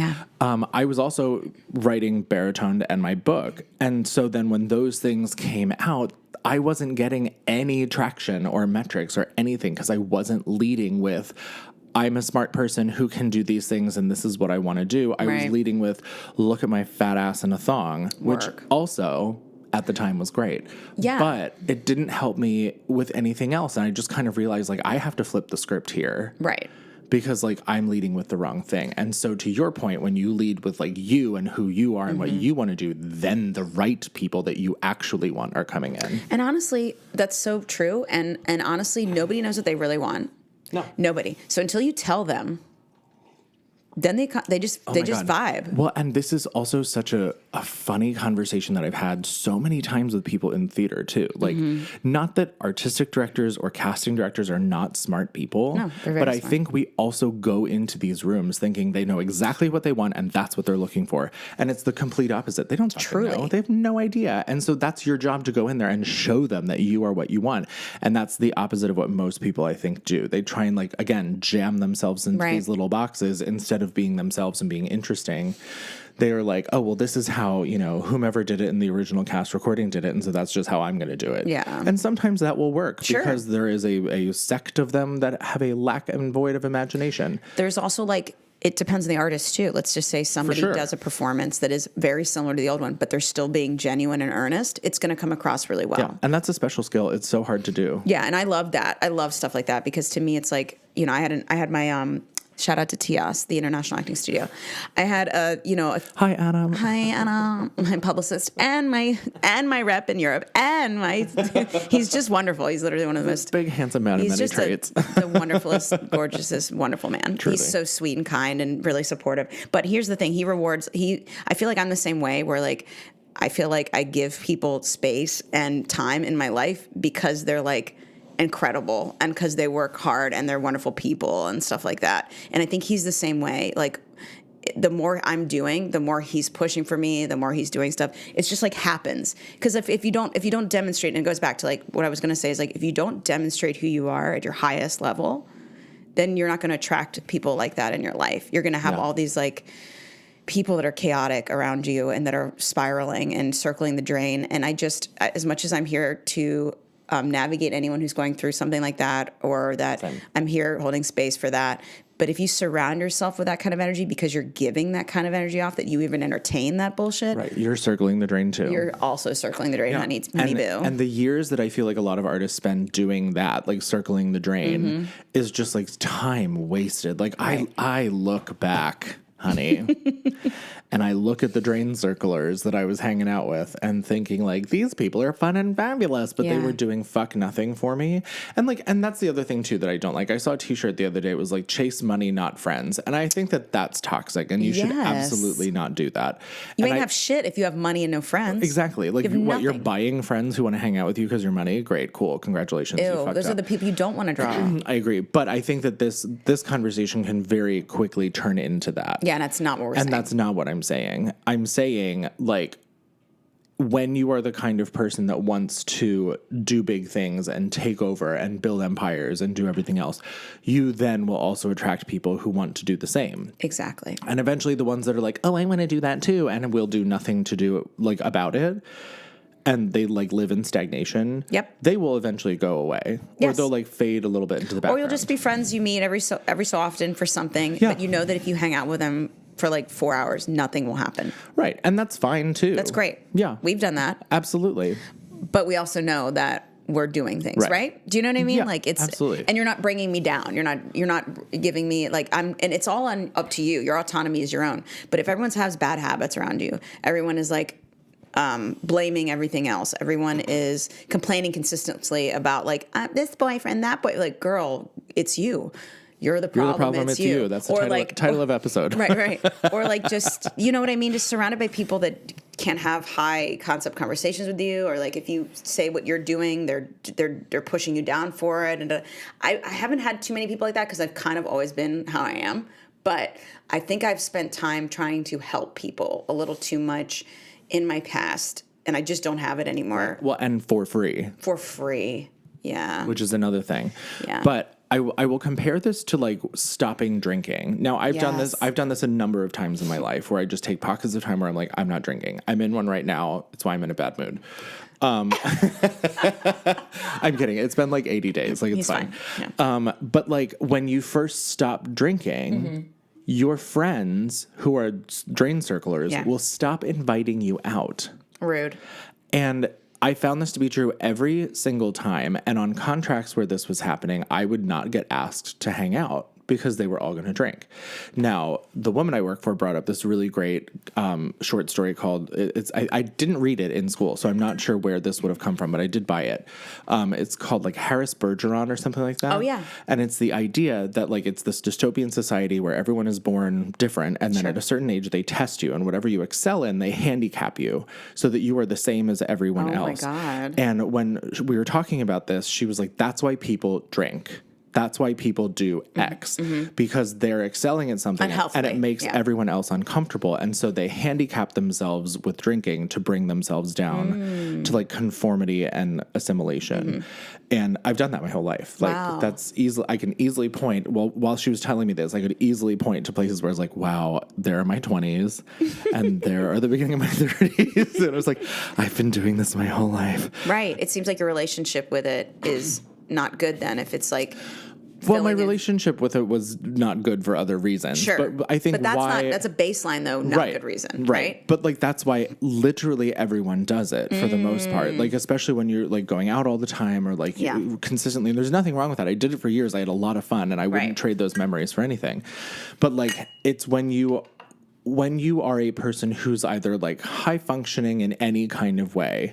I was also writing Baritone to end my book, and so then when those things came out, I wasn't getting any traction or metrics or anything because I wasn't leading with, I'm a smart person who can do these things and this is what I want to do. I was leading with, look at my fat ass in a thong, which also at the time was great. But it didn't help me with anything else. And I just kind of realized like I have to flip the script here. Because like I'm leading with the wrong thing. And so to your point, when you lead with like you and who you are and what you want to do, then the right people that you actually want are coming in. And honestly, that's so true. And honestly, nobody knows what they really want. No. Nobody. So until you tell them, then they just vibe. Well, and this is also such a funny conversation that I've had so many times with people in theater too. Like, not that artistic directors or casting directors are not smart people, no, they're very but I smart. think we also go into these rooms thinking they know exactly what they want and that's what they're looking for. And it's the complete opposite. They don't fucking know. They have no idea. And so that's your job to go in there and show them that you are what you want. And that's the opposite of what most people I think do. They try and like, again, jam themselves into these little boxes instead of being themselves and being interesting. They are like, oh, well, this is how, whomever did it in the original cast recording did it. And so that's just how I'm going to do it. Yeah. And sometimes that will work because there is a sect of them that have a lack and void of imagination. There's also like, it depends on the artist too. Let's just say somebody does a performance that is very similar to the old one, but they're still being genuine and earnest. It's going to come across really well. Yeah. And that's a special skill. It's so hard to do. Yeah. And I love that. I love stuff like that because to me, it's like, I had my, Shout out to TIAS, the International Acting Studio. I had Hi, Adam. Hi, Anna, my publicist, and my rep in Europe, and he's just wonderful. He's literally one of the most Big, handsome man of he's many just traits. the wonderfulest, gorgeousest, wonderful man. Truly. He's so sweet and kind and really supportive. But here's the thing: I feel like I'm the same way. Where like I feel like I give people space and time in my life because they're like incredible and because they work hard and they're wonderful people and stuff like that. And I think he's the same way. Like the more I'm doing, the more he's pushing for me, the more he's doing stuff. It's just like happens. Because if you don't demonstrate, and it goes back to like what I was going to say is like if you don't demonstrate who you are at your highest level, then you're not going to attract people like that in your life. You're going to have all these like people that are chaotic around you and that are spiraling and circling the drain. And I just, as much as I'm here to navigate anyone who's going through something like that, or that I'm here holding space for that. But if you surround yourself with that kind of energy because you're giving that kind of energy off, that you even entertain that bullshit, Right, you're circling the drain too. you're also circling the drain, honey boo. And the years that I feel like a lot of artists spend doing that, like circling the drain, is just like time wasted. Like I look back, honey, and I look at the drain circlers that I was hanging out with and thinking like, these people are fun and fabulous, but they were doing fuck nothing for me. And that's the other thing too that I don't like. I saw a t-shirt the other day. It was like, chase money, not friends. And I think that that's toxic and you should absolutely not do that. You ain't have shit if you have money and no friends. Exactly. Like you're buying friends who want to hang out with you because you're money. Great, cool. Congratulations. Ew, those are the people you don't want to draw. I agree. But I think that this conversation can very quickly turn into that. Yeah, and that's not what we're saying. And that's not what I'm saying. I'm saying, like, when you are the kind of person that wants to do big things and take over and build empires and do everything else, you then will also attract people who want to do the same. Exactly. And eventually the ones that are like, oh, I want to do that too, and will do nothing to do like about it, and they like live in stagnation. Yep. They will eventually go away, or they'll like fade a little bit into the background. Or you'll just be friends you meet every so often for something, but you know that if you hang out with them for like 4 hours, nothing will happen. Right, and that's fine too. That's great. Yeah, we've done that. Absolutely. But we also know that we're doing things, right? Do you know what I mean? Yeah, like it's absolutely. And you're not bringing me down. You're not giving me like and it's all up to you. Your autonomy is your own. But if everyone has bad habits around you, everyone is like blaming everything else. Everyone is complaining consistently about like this boyfriend, that boy. Like, girl, it's you. You're the problem. You're the problem. It's you. That's the title of episode. Right. Or like just, you know what I mean? Just surrounded by people that can't have high concept conversations with you, or like if you say what you're doing, they're pushing you down for it. And I haven't had too many people like that because I've kind of always been how I am. But I think I've spent time trying to help people a little too much in my past, and I just don't have it anymore. Well, and for free. For free. Yeah. Which is another thing. Yeah. But I will compare this to like stopping drinking. Now I've done this a number of times in my life where I just take pockets of time where I'm like, I'm not drinking. I'm in one right now. It's why I'm in a bad mood. I'm kidding. It's been like 80 days. Like it's fine. Yeah. But like when you first stop drinking, your friends who are drain circlers will stop inviting you out. Rude. And I found this to be true every single time. And on contracts where this was happening, I would not get asked to hang out because they were all going to drink. Now, the woman I work for brought up this really great short story called, I didn't read it in school, so I'm not sure where this would have come from, but I did buy it. It's called like Harris Bergeron or something like that. Oh, yeah. And it's the idea that like it's this dystopian society where everyone is born different, and then at a certain age they test you, and whatever you excel in, they handicap you so that you are the same as everyone else. Oh, my God. And when we were talking about this, she was like, that's why people drink. That's why people do X, because they're excelling at something and it makes everyone else uncomfortable. And so they handicap themselves with drinking to bring themselves down to like conformity and assimilation. And I've done that my whole life. Like that's easily, I can easily point, well, while she was telling me this, I could easily point to places where I was like, wow, there are my 20s and there are the beginning of my 30s. And I was like, I've been doing this my whole life. Right. It seems like your relationship with it is not good then if it's like Well, my filling in. relationship with it was not good for other reasons. Sure. But I think that's why... that's a baseline, though, not a good reason, right? But, like, that's why literally everyone does it for the most part. Like, especially when you're, like, going out all the time or, like, Yeah. consistently. And there's nothing wrong with that. I did it for years. I had a lot of fun, and I wouldn't Right. trade those memories for anything. But, like, it's when you are a person who's either, like, high functioning in any kind of way,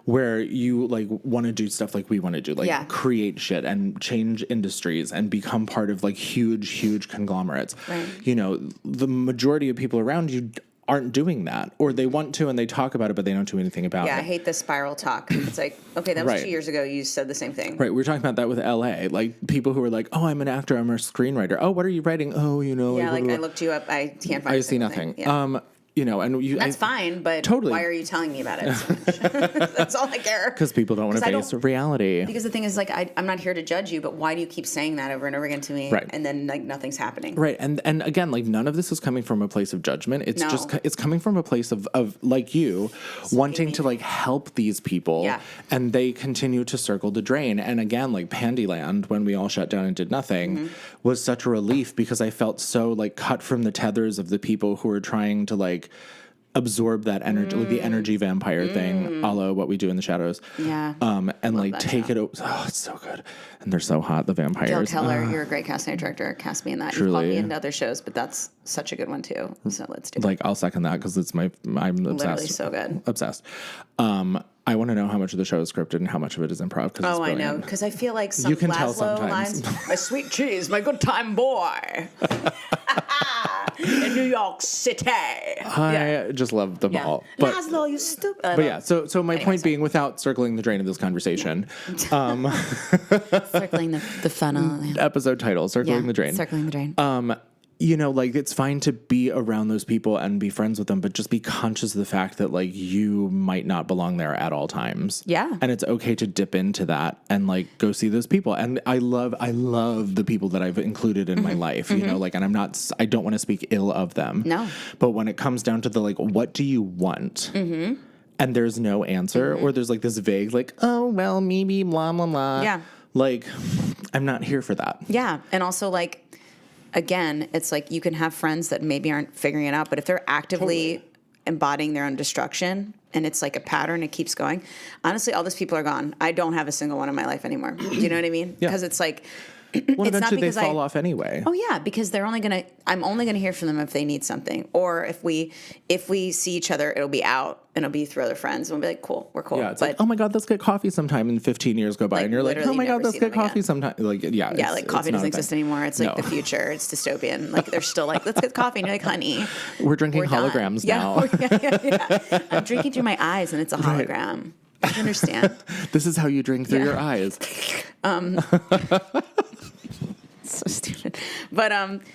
where you, like, want to do stuff like we want to do, like, Yeah. create shit and change industries and become part of, like, huge conglomerates. Right. You know, the majority of people around you aren't doing that, or they want to and they talk about it, but they don't do anything about Yeah, I it. hate the spiral talk. It's like, okay, that was Right. 2 years ago. You said the same thing. Right, we were talking about that with LA. Like, people who are like, "Oh, I'm an actor. I'm a screenwriter. Oh, what are you writing? Oh, you know." Yeah, blah, like blah, I blah." looked you up. I can't find. I a see single nothing. thing. Yeah. You know, and you. That's fine, but totally. why are you telling me about it? That's all I care. Because people don't want to 'Cause I face don't- reality. Because the thing is, like, I'm not here to judge you, but why do you keep saying that over and over again to me? Right. And then, like, nothing's happening. Right, and again, like, none of this is coming from a place of judgment. It's No. just it's coming from a place of like you wanting to, like, help these people, Yeah. and they continue to circle the drain. And again, like, Pandyland, when we all shut down and did nothing, Mm-hmm. was such a relief because I felt so, like, cut from the tethers of the people who were trying to, like, absorb that energy, like the energy vampire thing, a la What We Do in the Shadows. Yeah. And like that take show. it. Oh, it's so good, and they're so hot. The vampires. Gail Keller, you're a great casting director. Cast me in that. You've called Truly. me into other shows, but that's such a good one too. So let's do it. Like, I'll second that because it's I'm obsessed. Literally so good. Obsessed. I want to know how much of the show is scripted and how much of it is improv. Cause Oh, it's I know. brilliant. Because I feel like some You can tell Laszlo sometimes. lines. My sweet cheese, my good time boy. In New York City. I just love them all. But Laszlo, you stupid. but yeah, so my point being, without circling the drain of this conversation, Circling the funnel. episode title, Circling the Drain. Circling the drain. You know, like, it's fine to be around those people and be friends with them, but just be conscious of the fact that, like, you might not belong there at all times. Yeah. And it's okay to dip into that and, like, go see those people. And I love the people that I've included in my life, you know, like, and I don't want to speak ill of them. No. But when it comes down to the, like, what do you want? And there's no answer, or there's, like, this vague, like, oh, well, maybe, blah, blah, blah. Yeah. Like, I'm not here for that. Yeah. And also, like, again, it's like you can have friends that maybe aren't figuring it out, but if they're actively embodying their own destruction and it's like a pattern, it keeps going. Honestly, all those people are gone. I don't have a single one in my life anymore. Do you know what I mean? Yeah. Because it's like, Well, it's not eventually they because fall off anyway. Oh yeah, because I'm only gonna hear from them if they need something, or if we see each other, it'll be out and it'll be through other friends, and we'll be like, cool, we're cool. Yeah, it's but like, oh my God, let's get coffee sometime, and 15 years go by, Like, and you're like, oh literally my God, never let's see get them coffee again. sometime. Like, yeah, yeah, it's- like coffee it's not doesn't a thing. exist anymore. It's like No. the future. It's dystopian. Like they're still like, let's get coffee, and you're like, honey, We're drinking we're done. holograms Yeah, now. yeah. I'm drinking through my eyes, and it's a hologram. Do you understand? This is how you drink through Yeah. your eyes. So stupid. But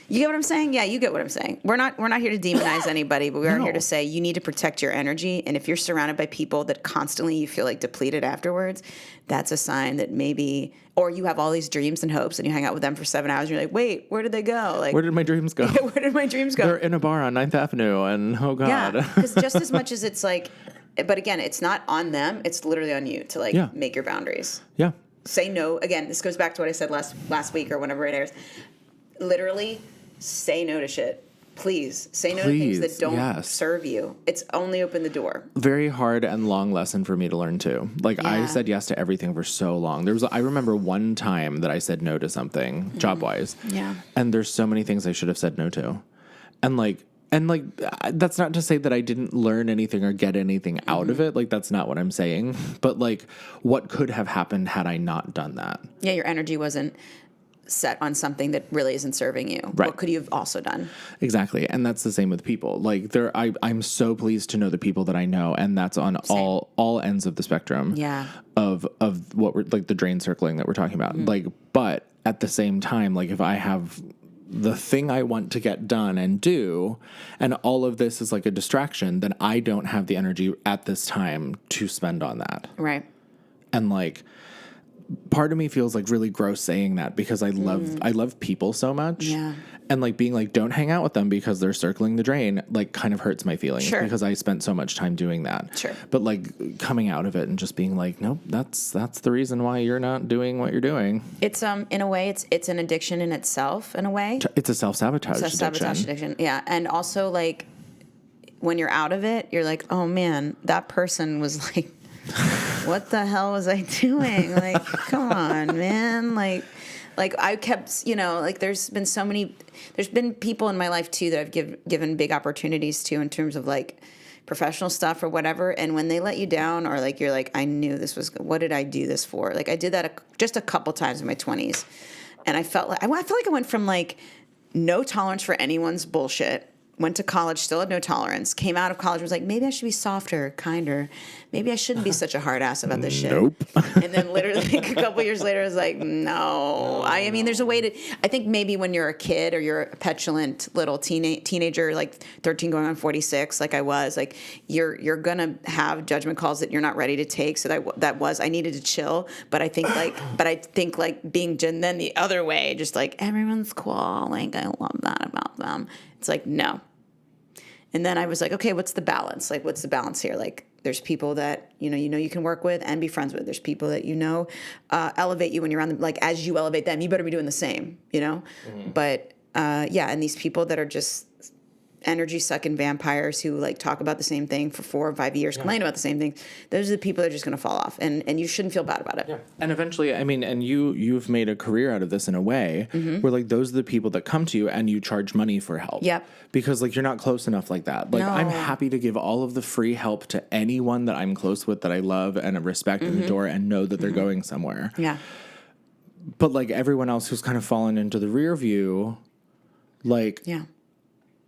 you get what I'm saying? Yeah, you get what I'm saying. We're not here to demonize anybody, but we are No. here to say you need to protect your energy. And if you're surrounded by people that constantly you feel like depleted afterwards, that's a sign that maybe, or you have all these dreams and hopes and you hang out with them for 7 hours and you're like, wait, where did they go? Like, Where did my dreams go? where did my dreams go? They're in a bar on 9th Avenue, and oh God. Yeah, because just as much as it's like, but again, it's not on them. It's literally on you to like Yeah. make your boundaries. Yeah. Say no. Again, this goes back to what I said last week or whenever it airs. Literally, say no to shit. Please say no to things that Please, don't yes. serve you. It's only open the door. Very hard and long lesson for me to learn too. Like, I Yeah. said yes to everything for so long. I remember one time that I said no to something job wise. Yeah. And there's so many things I should have said no to. And that's not to say that I didn't learn anything or get anything out of it. Like, that's not what I'm saying. But like, what could have happened had I not done that? Yeah, your energy wasn't set on something that really isn't serving you. Right. What could you have also done? Exactly. And that's the same with people. Like, I'm so pleased to know the people that I know, and that's on all ends of the spectrum. Yeah. Of what we're like, the drain circling that we're talking about. Like, but at the same time, like, if I have the thing I want to get done and do, and all of this is like a distraction, then I don't have the energy at this time to spend on that. Right. And like, part of me feels like really gross saying that because I love people so much. Yeah. And like being like, don't hang out with them because they're circling the drain, like kind of hurts my feelings Sure. because I spent so much time doing that. Sure. But like coming out of it and just being like, nope, that's the reason why you're not doing what you're doing. It's in a way it's an addiction in itself in a way. It's a self-sabotage It's a sabotage addiction. addiction. Yeah. And also like when you're out of it, you're like, oh man, that person was like, what the hell was I doing? Like, come on, man. Like I kept, like there's been people in my life too that I've given big opportunities to in terms of like professional stuff or whatever. And when they let you down or like, you're like, I knew this was, what did I do this for? Like I did that just a couple times in my 20s. And I felt like I went from like no tolerance for anyone's bullshit. Went to college, still had no tolerance. Came out of college, was like, maybe I should be softer, kinder. Maybe I shouldn't be such a hard ass about this shit. Nope. And then literally a couple years later, I was like, no. I mean, there's a way to. I think maybe when you're a kid or you're a petulant little teenager, like 13 going on 46, like I was, like you're gonna have judgment calls that you're not ready to take. So I needed to chill. But I think like being then the other way, just like everyone's cool. Like I love that about them. It's like no. And then I was like, okay, what's the balance? Like, what's the balance here? Like, there's people that, you can work with and be friends with. There's people that, elevate you when you're around them. Like, as you elevate them, you better be doing the same, Mm-hmm. But, and these people that are just energy sucking vampires who like talk about the same thing for 4 or 5 years, complain about the same thing. Those are the people that are just going to fall off, and you shouldn't feel bad about it. Yeah. And eventually, I mean, and you've made a career out of this in a way where like those are the people that come to you and you charge money for help. Yep. Because like you're not close enough like that. Like No. I'm happy to give all of the free help to anyone that I'm close with that I love and respect and adore and know that they're going somewhere. Yeah. But like everyone else who's kind of fallen into the rear view, like Yeah.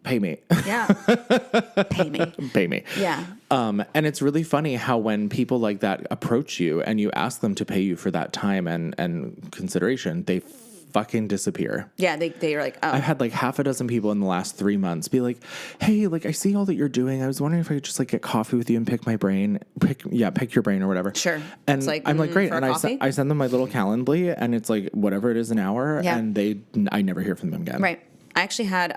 pay me. Yeah. Pay me. Pay me. Yeah. And it's really funny how when people like that approach you and you ask them to pay you for that time and consideration, they fucking disappear. Yeah. They are like, oh. I've had like half a dozen people in the last 3 months be like, hey, like I see all that you're doing. I was wondering if I could just like get coffee with you and pick your brain or whatever. Sure. And It's like, I'm like, great. for a And coffee? I send them my little Calendly and it's like whatever it is an hour. Yeah. And I never hear from them again. Right. I actually had,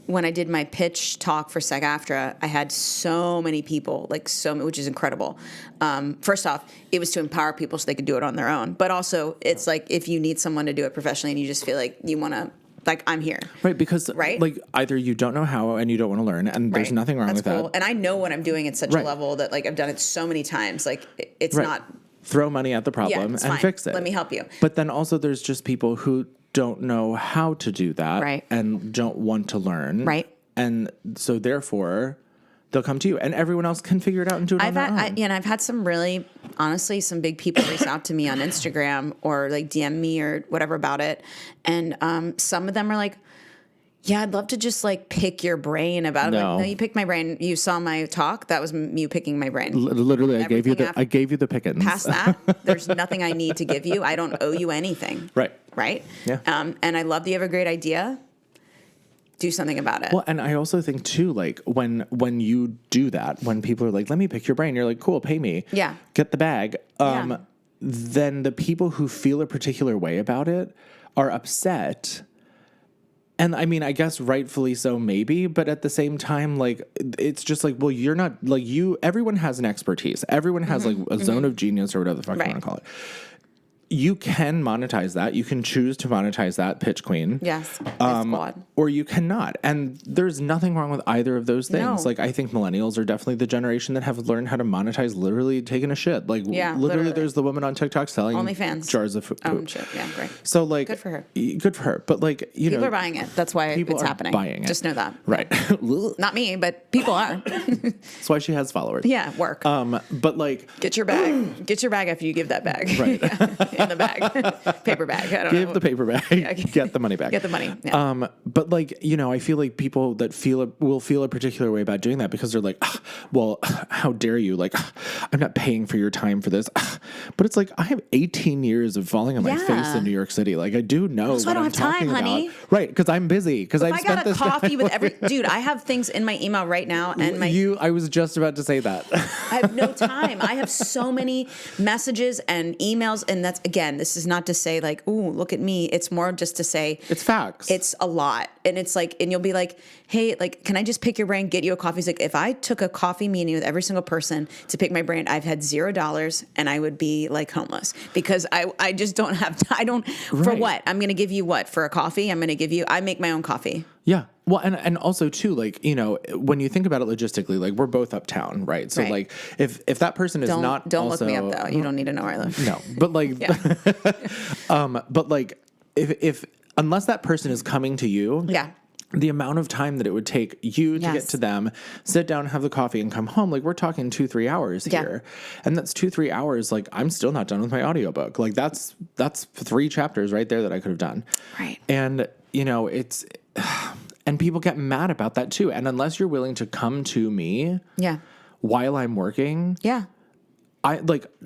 when I did my pitch talk for SAG-AFTRA, I had so many people, which is incredible. First off, it was to empower people so they could do it on their own. But also, it's like if you need someone to do it professionally and you just feel like you want to, like, I'm here. Right, because Right? like either you don't know how and you don't want to learn, and there's Right. nothing wrong That's with cool. that. And I know what I'm doing at such Right. a level that, like, I've done it so many times. Like, it's Right. not... Throw money at the problem it's and fine. fix it. Let me help you. But then also there's just people who don't know how to do that Right. and don't want to learn. Right. And so therefore they'll come to you and everyone else can figure it out and do it on their own. I've had some really, honestly, some big people reach out to me on Instagram or like DM me or whatever about it. And some of them are like, yeah, I'd love to just like pick your brain about it. No. Like, no, you picked my brain. You saw my talk. That was you picking my brain. Literally, I gave you Everything the pickings. Past that, there's nothing I need to give you. I don't owe you anything. Right. Right? Yeah. And I love that you have a great idea. Do something about it. Well, and I also think too, like when you do that, when people are like, "Let me pick your brain," you're like, "Cool, pay me." Yeah. Get the bag. Yeah. Then the people who feel a particular way about it are upset. And I mean, I guess rightfully so, maybe, but at the same time, like, it's just like, well, you're not like everyone has an expertise. Everyone has like a zone of genius or whatever the fuck you Right. want to call it. You can monetize that. You can choose to monetize that, Pitch Queen. Yes. Squad. Or you cannot. And there's nothing wrong with either of those things. No. Like, I think millennials are definitely the generation that have learned how to monetize literally taking a shit. Like, Yeah, literally, literally. there's the woman on TikTok selling OnlyFans. jars of poop. Shit. Yeah, great. So, like, Good for her. Good for her. But, like, you People know, are buying it. That's why people it's are happening. buying it. Just know that. right. Not me, but people are. That's why she has followers. Yeah, work. But, like, Get your bag. Get your bag after you give that bag. right. in the bag, paper bag. I don't Give know. the paper bag. Get the money back. Get the money. Yeah. But like, I feel like people that will feel a particular way about doing that because they're like, well, how dare you? Like, I'm not paying for your time for this. But it's like, I have 18 years of falling on my face in New York City. Like, I do know That's why what I don't I'm have time, talking honey. about. Right. Because I'm busy. Because I've I spent got a this coffee time. with every dude. I have things in my email right now, and I was just about to say that. I have no time. I have so many messages and emails, and that's, again, this is not to say like, ooh, look at me. It's more just to say It's facts. it's a lot. And it's like, and you'll be like, hey, like, can I just pick your brain, get you a coffee? It's like, if I took a coffee meeting with every single person to pick my brain, I've had $0 and I would be like homeless because I just don't have, for Right. what? I'm going to give you what? For a coffee? I'm going to give you, I make my own coffee. Yeah. Well, and also too, like, when you think about it logistically, like we're both uptown, right? So Right. like if that person is Don't also, look me up though. You don't need to know where I live. No, but like, but like if unless that person is coming to you, Yeah. the amount of time that it would take you to Yes. get to them, sit down, have the coffee, and come home, like we're talking 2-3 hours Yeah. here. And that's 2-3 hours. Like I'm still not done with my audiobook. Like that's 3 chapters right there that I could have done. Right. And it's, and people get mad about that too. And unless you're willing to come to me Yeah. while I'm working, Yeah.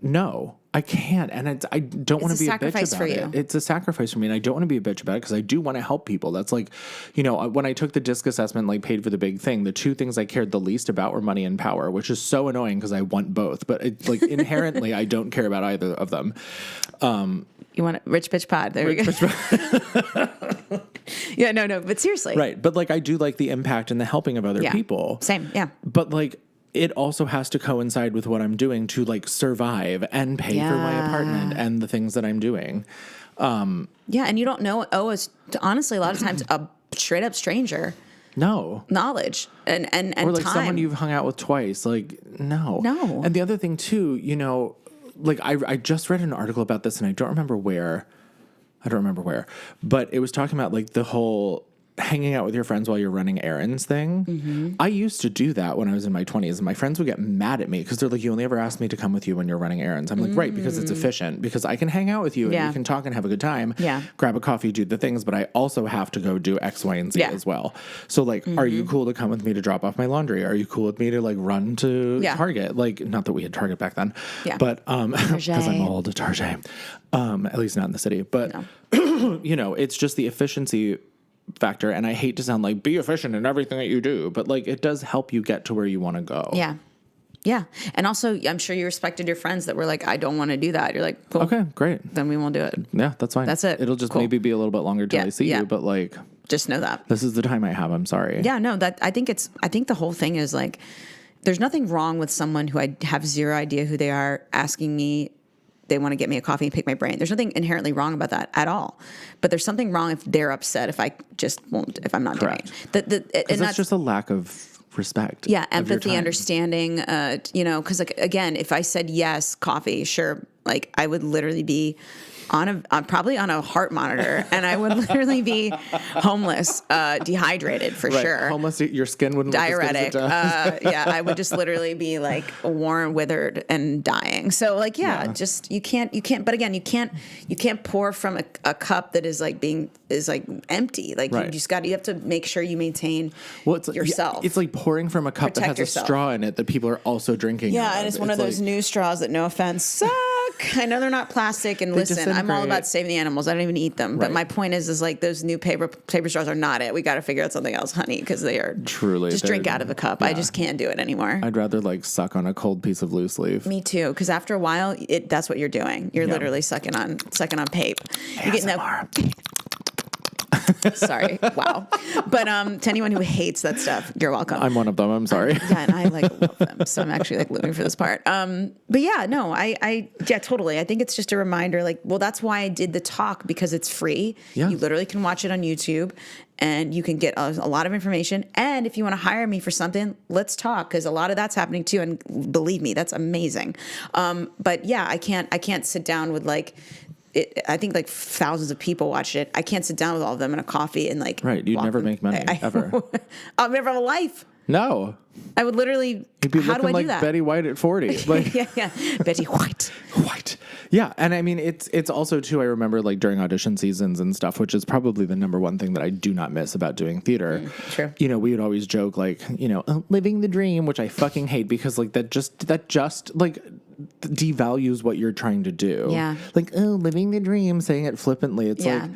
no, I can't. And I don't want It's to a be a bitch sacrifice about for it. you. It's a sacrifice for me. And I don't want to be a bitch about it because I do want to help people. That's like, when I took the DISC assessment, like paid for the big thing, the 2 things I cared the least about were money and power, which is so annoying because I want both. But it's like inherently, I don't care about either of them. You want a Rich Bitch Pod. There we go. Yeah, no, but seriously. Right. But like, I do like the impact and the helping of other Yeah. people. Same. Yeah. But like, it also has to coincide with what I'm doing to like survive and pay for my Yeah. apartment and the things that I'm doing. Yeah. And you don't owe us, honestly, a lot of times, a straight up stranger No. knowledge and Or like time. someone you've hung out with twice. Like, no. No. And the other thing too, like I just read an article about this and I don't remember where, but it was talking about like the whole hanging out with your friends while you're running errands thing. Mm-hmm. I used to do that when I was in my 20s, and my friends would get mad at me because they're like, you only ever asked me to come with you when you're running errands. I'm like, right, because it's efficient, because I can hang out with you and Yeah. we can talk and have a good time, Yeah. grab a coffee, do the things, but I also have to go do X, Y, and Z Yeah. as well. So like, are you cool to come with me to drop off my laundry? Are you cool with me to like run to Yeah. Target? Like, not that we had Target back then, Yeah. but because I'm old, Target, at least not in the city, but it's just the efficiency factor. And I hate to sound like be efficient in everything that you do, but like it does help you get to where you want to go. Yeah. Yeah. And also, I'm sure you respected your friends that were like, I don't want to do that. You're like, cool. Okay, great. Then we won't do it. Yeah, that's fine. That's it. It'll just Cool. maybe be a little bit longer till Yeah, I see yeah. you, but like Just know that. this is the time I have. I'm sorry. Yeah, no, I think the whole thing is like, there's nothing wrong with someone who I have zero idea who they are asking me, they want to get me a coffee and pick my brain. There's nothing inherently wrong about that at all. But there's something wrong if they're upset if I just won't, if I'm not Correct. doing it. Because that's just a lack of respect. yeah, of your empathy, time. understanding, because like, again, if I said yes, coffee, sure, like I would literally be probably on a heart monitor, and I would literally be homeless, dehydrated for Right. sure. Homeless, your skin wouldn't Diuretic. look as good as it does. Yeah, I would just literally be like worn, withered, and dying. So like, just you can't. But again, you can't pour from a cup that is like empty. Like Right. you have to make sure you maintain It's yourself. It's like pouring from a cup that Protect has yourself. a straw in it that people are also drinking. Yeah, out and it's one of those like, new straws that, no offense, suck. I know they're not plastic, and listen, I'm all disintegrate. about saving the animals. I don't even eat them. But Right. my point is like those new paper straws are not it. We got to figure out something else, honey, because they are Truly, just drink they're- out of a cup. I just can't do it anymore. I'd rather like suck on a cold piece of loose leaf. Me too, because after a while, that's what you're doing. You're literally sucking on pape. You're getting that. Sorry, wow. But to anyone who hates that stuff, you're welcome. I'm one of them. I'm sorry. Yeah, and I like love them, so I'm actually like living for this part. But yeah, no, yeah, totally. I think it's just a reminder. Like, well, that's why I did the talk, because it's free. Yeah. You literally can watch it on YouTube, and you can get a lot of information. And if you want to hire me for something, let's talk, because a lot of that's happening too. And believe me, that's amazing. But yeah, I can't sit down with like. I think like thousands of people watched it. I can't sit down with all of them in a coffee and like. Right, you'd walk never them- make money, ever. I'll never have a life. No. I would literally, You'd be how do looking I like do that? Betty White at 40. Like, yeah. Betty White. White. Yeah. And I mean, it's also, too, I remember like during audition seasons and stuff, which is probably the number one thing that I do not miss about doing theater. True. You know, we would always joke like, you know, living the dream, which I fucking hate because like that just like devalues what you're trying to do. Yeah. Like, oh, living the dream, saying it flippantly. It's like,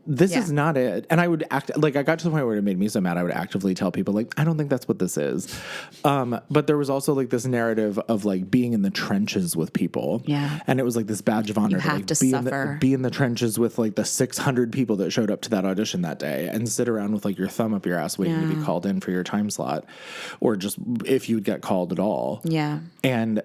this is not it. And I would act like I got to the point where it made me so mad. I would actively tell people like, I don't think that's what this is. But there was also like this narrative of like being in the trenches with people. Yeah. And it was like this badge of honor You have like, to be suffer. be in the trenches with like the 600 people that showed up to that audition that day and sit around with like your thumb up your ass waiting to be called in for your time slot, or just if you'd get called at all. Yeah. And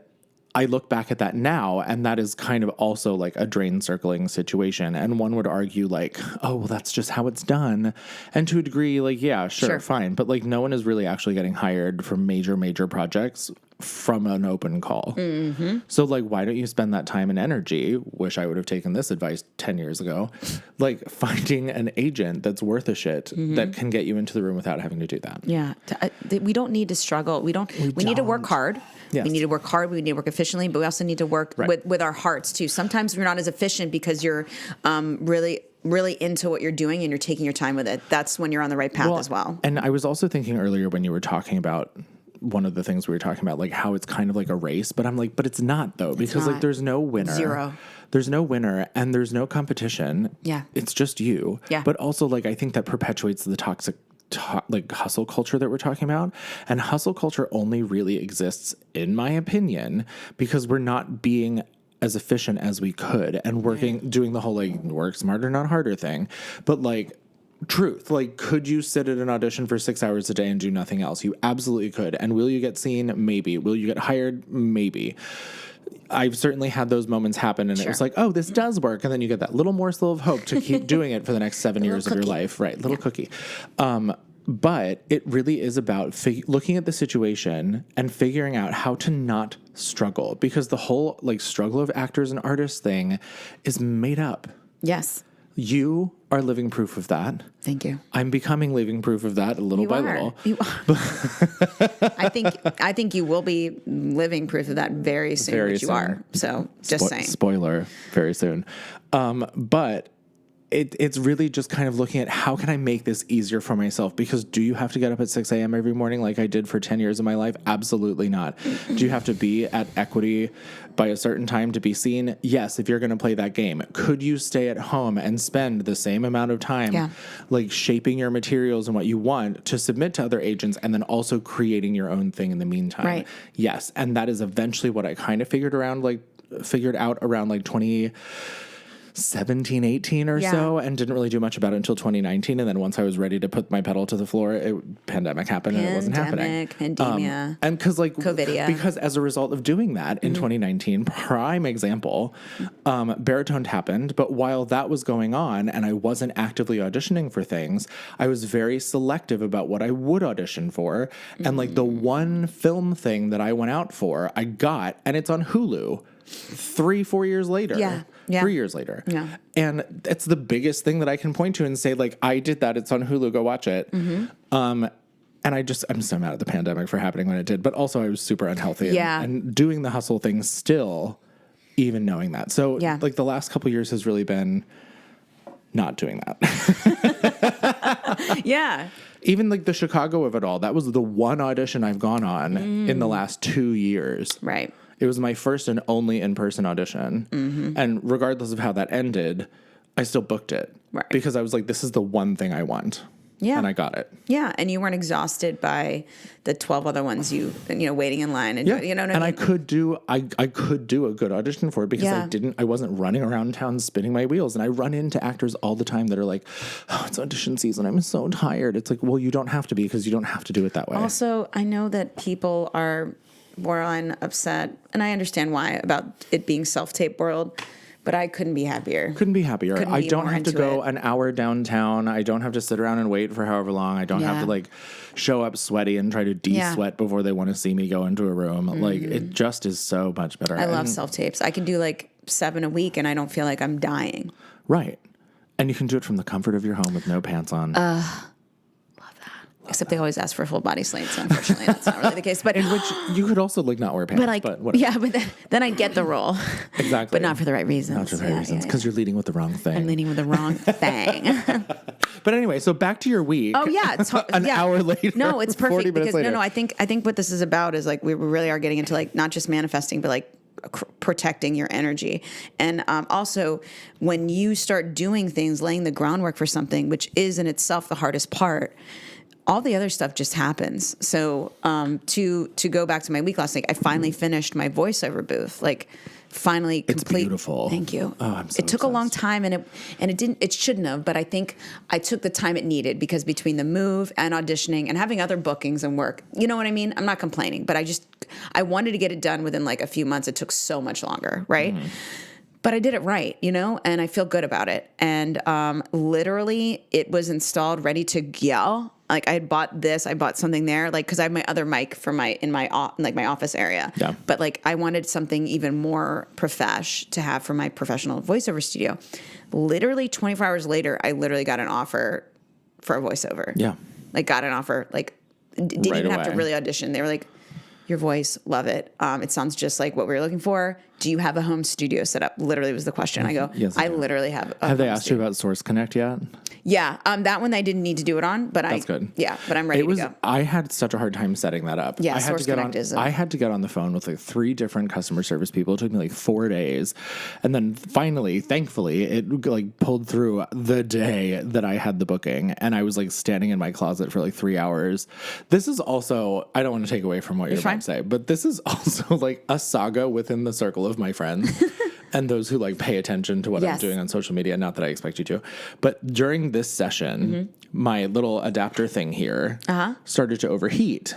I look back at that now, and that is kind of also like a drain circling situation. And one would argue like, oh, well, that's just how it's done. And to a degree, like, yeah, sure. Fine. But like no one is really actually getting hired for major projects from an open call. Mm-hmm. So like, why don't you spend that time and energy? Wish I would have taken this advice 10 years ago. Like finding an agent that's worth a shit that can get you into the room without having to do that. Yeah. We don't need to struggle. We need to work hard. Yes. We need to work hard. We need to work efficiently, but we also need to work with our hearts too. Sometimes we're not as efficient because you're really into what you're doing and you're taking your time with it. That's when you're on the right path as well. And I was also thinking earlier when you were talking about one of the things we were talking about, like how it's kind of like a race, but I'm like, but it's not though, because like there's no winner. Zero. There's no winner and there's no competition. Yeah. It's just you. Yeah. But also like, I think that perpetuates the toxic like hustle culture that we're talking about. And hustle culture only really exists, in my opinion, because we're not being as efficient as we could and doing the whole like work smarter, not harder thing. But like, truth, like, could you sit at an audition for 6 hours a day and do nothing else? You absolutely could. And will you get seen? Maybe. Will you get hired? Maybe. I've certainly had those moments happen, and it was like, oh, this does work. And then you get that little morsel of hope to keep doing it for the next 7 years of your life. Right. Little cookie. But it really is about looking at the situation and figuring out how to not struggle, because the whole like struggle of actors and artists thing is made up. Yes. You are living proof of that. Thank you. I'm becoming living proof of that little by little. You are. I think you will be living proof of that very soon, which you are. So just saying. Spoiler, very soon. But it's really just kind of looking at how can I make this easier for myself? Because do you have to get up at 6 a.m. every morning like I did for 10 years of my life? Absolutely not. Do you have to be at Equity by a certain time to be seen? Yes, if you're going to play that game. Could you stay at home and spend the same amount of time like shaping your materials and what you want to submit to other agents and then also creating your own thing in the meantime? Right. Yes. And that is eventually what I kind of figured out around like 2017, 18 or so, and didn't really do much about it until 2019. And then once I was ready to put my pedal to the floor, pandemic happened and it wasn't happening. Pandemia. And Covidia. because as a result of doing that in 2019, prime example, Baritone happened. But while that was going on and I wasn't actively auditioning for things, I was very selective about what I would audition for. And like the one film thing that I went out for, I got, and it's on Hulu 3-4 years later. Yeah. 3 years later. Yeah. And it's the biggest thing that I can point to and say, like, I did that. It's on Hulu. Go watch it. And I'm so mad at the pandemic for happening when it did. But also I was super unhealthy. And doing the hustle thing still, even knowing that. So like the last couple of years has really been not doing that. Even like the Chicago of it all, that was the one audition I've gone on in the last 2 years. Right. It was my first and only in-person audition. And regardless of how that ended, I still booked it. Right. Because I was like, this is the one thing I want. Yeah. And I got it. Yeah. And you weren't exhausted by the 12 other ones waiting in line. And you know what I mean? I could do a good audition for it because I wasn't running around town spinning my wheels. And I run into actors all the time that are like, oh, it's audition season. I'm so tired. It's like, well, you don't have to be because you don't have to do it that way. Also, I know that people are borderline upset, and I understand why, about it being self-tape world, but I couldn't be happier. I don't have to go an hour downtown. I don't have to sit around and wait for however long. I don't have to like show up sweaty and try to de-sweat before they want to see me go into a room. Like it just is so much better. I love self-tapes. I can do like 7 a week and I don't feel like I'm dying. Right. And you can do it from the comfort of your home with no pants on. Except they always ask for full body slate, so unfortunately that's not really the case. But Which you could also like not wear pants, but like whatever. yeah, but then I get the role. Exactly. But not for the right reasons. Not for the right reasons, because you're leading with the wrong thing. I'm leading with the wrong thing. But anyway, so back to your week. Oh yeah, it's An hour later. No, it's 40 perfect minutes because later. no, I think what this is about is like we really are getting into like not just manifesting, but like protecting your energy. And also when you start doing things, laying the groundwork for something, which is in itself the hardest part, all the other stuff just happens. So to go back to my week last night, I finally finished my voiceover booth. Like finally complete. It's beautiful. Thank you. Oh, I'm so It took a long obsessed. time and it shouldn't have, but I think I took the time it needed because between the move and auditioning and having other bookings and work, you know what I mean? I'm not complaining, but I wanted to get it done within like a few months. It took so much longer, right? But I did it right, and I feel good about it. And literally it was installed, ready to yell. Like I bought something there, like because I have my other mic for my office area. Yeah. But like I wanted something even more to have for my professional voiceover studio. Literally 24 hours later, I literally got an offer for a voiceover. Yeah. Like got an offer, like didn't Right even have to away. really audition. They were like, your voice, love it. It sounds just like what we were looking for. Do you have a home studio set up? Literally was the question. I go, Yes, I I do. literally have a Have they home asked studio. you about Source Connect yet? Yeah, that one I didn't need to do it on, but That's good. Yeah, but I'm ready to go. I had such a hard time setting that up. Yeah, I had Source to get Connect is a- I had to get on the phone with like 3 different customer service people. It took me like 4 days, and then finally, thankfully, it like pulled through the day that I had the booking, and I was like standing in my closet for like 3 hours. This is also, I don't want to take away from what you're fine. about to say, but this is also like a saga within the circle of my friends. And those who like pay attention to what I'm Yes. doing on social media, not that I expect you to, but during this session, my little adapter thing here started to overheat.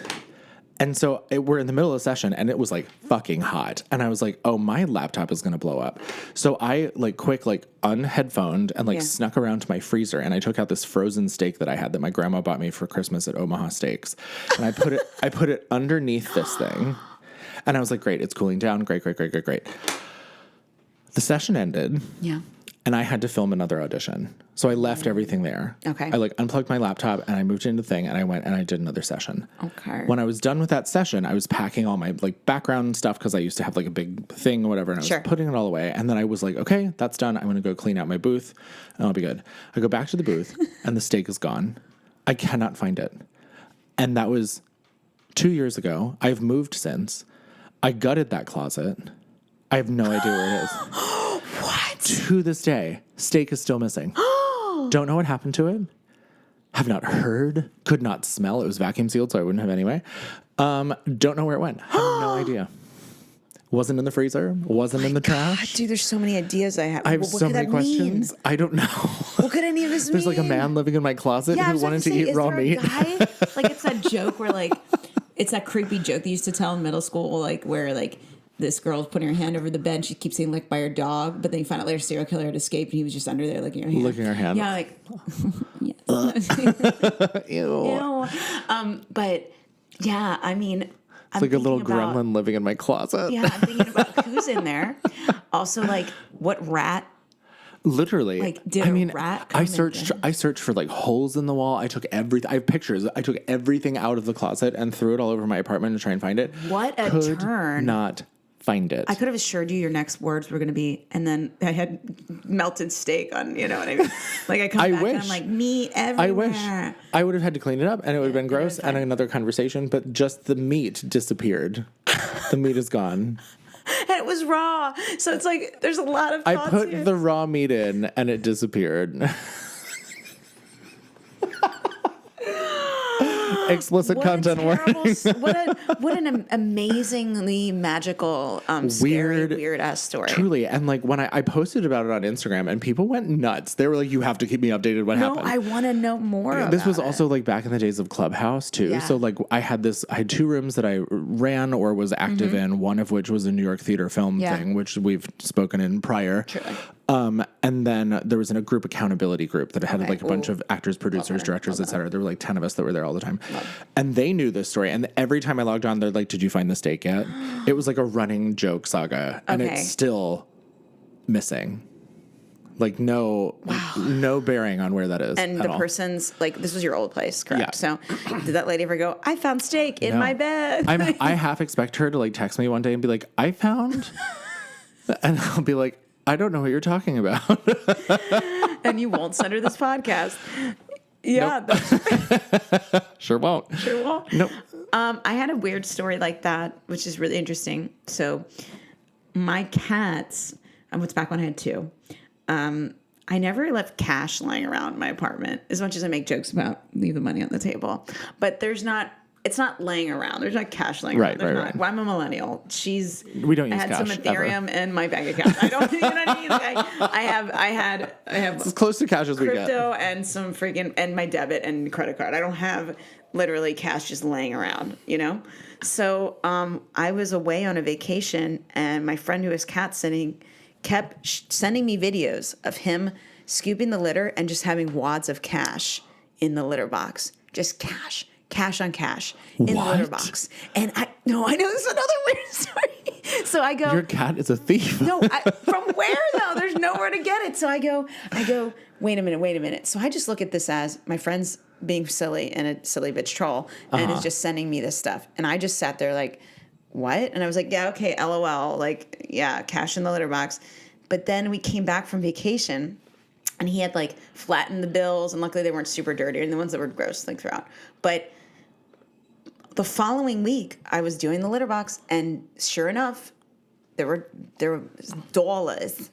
And so we're in the middle of the session and it was like fucking hot. And I was like, oh, my laptop is going to blow up. So I like unheadphoned and like Yeah. snuck around to my freezer and I took out this frozen steak that I had that my grandma bought me for Christmas at Omaha Steaks. And I put it underneath this thing. And I was like, great, it's cooling down. Great. The session ended. Yeah. And I had to film another audition. So I left everything there. Okay. I like unplugged my laptop and I moved into the thing and I went and I did another session. Okay. When I was done with that session, I was packing all my like background stuff because I used to have like a big thing or whatever. And I Sure. was putting it all away. And then I was like, okay, that's done. I'm going to go clean out my booth and I'll be good. I go back to the booth and the steak is gone. I cannot find it. And that was 2 years ago. I've moved since. I gutted that closet. I have no idea where it is. What? To this day, steak is still missing. Don't know what happened to it. Have not heard. Could not smell. It was vacuum sealed, so I wouldn't have anyway. Don't know where it went. Have no idea. Wasn't in the freezer. Wasn't in the trash. Dude, there's so many ideas I have. I have What so could many that questions. mean? I don't know. What could any of this There's mean? like a man living in my closet I who was about wanted to say, eat is raw there a meat. guy? Like it's that joke where like it's that creepy joke they used to tell in middle school, like where like this girl's putting her hand over the bed, she keeps getting licked by her dog, but then you find out later serial killer had escaped and he was just under there licking her hand. Licking her hand. Yeah, like yes. Ew. Ew. But yeah, I mean, It's like a little gremlin living in my closet. Yeah, I'm thinking about who's in there. Also, like what rat. Literally. Like, did a rat come I and searched get it? I searched for like holes in the wall. I took everything. I have pictures. I took everything out of the closet and threw it all over my apartment to try and find it. What a Could turn. not find it. I could have assured you your next words were going to be, and then I had melted steak on, you know what I mean? Like I come I back wish. and I'm like, meat everywhere. I wish. I would have had to clean it up and it would have been gross and another conversation, but just the meat disappeared. The meat is gone. And it was raw. So it's like, there's a lot of I thoughts put here. the raw meat in and it disappeared. Explicit What a content terrible warning. what an amazingly magical, scary, weird ass story. Truly. And like when I posted about it on Instagram and people went nuts. They were like, you have to keep me updated what No, happened. I want to know more about This was it. also like back in the days of Clubhouse too. Yeah. So like I had 2 rooms that I ran or was active in, one of which was a New York Theater film Yeah. thing, which we've spoken in prior. Truly. And then there was a group accountability group that had like a bunch Ooh. of actors, producers, directors, etc. There were like 10 of us that were there all the time. And they knew this story. And every time I logged on, they're like, did you find the steak yet? It was like a running joke saga. And Okay. it's still missing. Like no bearing on where that is. And at the all. person's like, this was your old place, correct? Yeah. So did that lady ever go, I found steak in my bed? I half expect her to like text me one day and be like, I found, and I'll be like, I don't know what you're talking about. And you won't send her this podcast. Yeah. Nope. Sure won't. Sure won't. Nope. I had a weird story like that, which is really interesting. So my cats, it's back when I had 2. I never left cash lying around my apartment, as much as I make jokes about leave the money on the table. But it's not laying around. There's not cash laying around. Right. Well, I'm a millennial. We don't use I had cash, some Ethereum in my bank account. I don't, you know what I mean? Like I have As close to cash as we get. crypto and some freaking, and my debit and credit card. I don't have literally cash just laying around, you know? So I was away on a vacation, and my friend who was cat sitting kept sending me videos of him scooping the litter and just having wads of cash in the litter box. Just cash on cash in the litter What? box. And I know this is another weird story. So I go, Your cat is a thief. no, from where though? There's nowhere to get it. So I go, wait a minute. So I just look at this as my friend's being silly and a silly bitch troll and is just sending me this stuff. And I just sat there like, what? And I was like, yeah, okay, LOL. Like, yeah, cash in the litter box. But then we came back from vacation and he had like flattened the bills, and luckily they weren't super dirty, and the ones that were gross like throughout. But the following week I was doing the litter box, and sure enough, there were dollars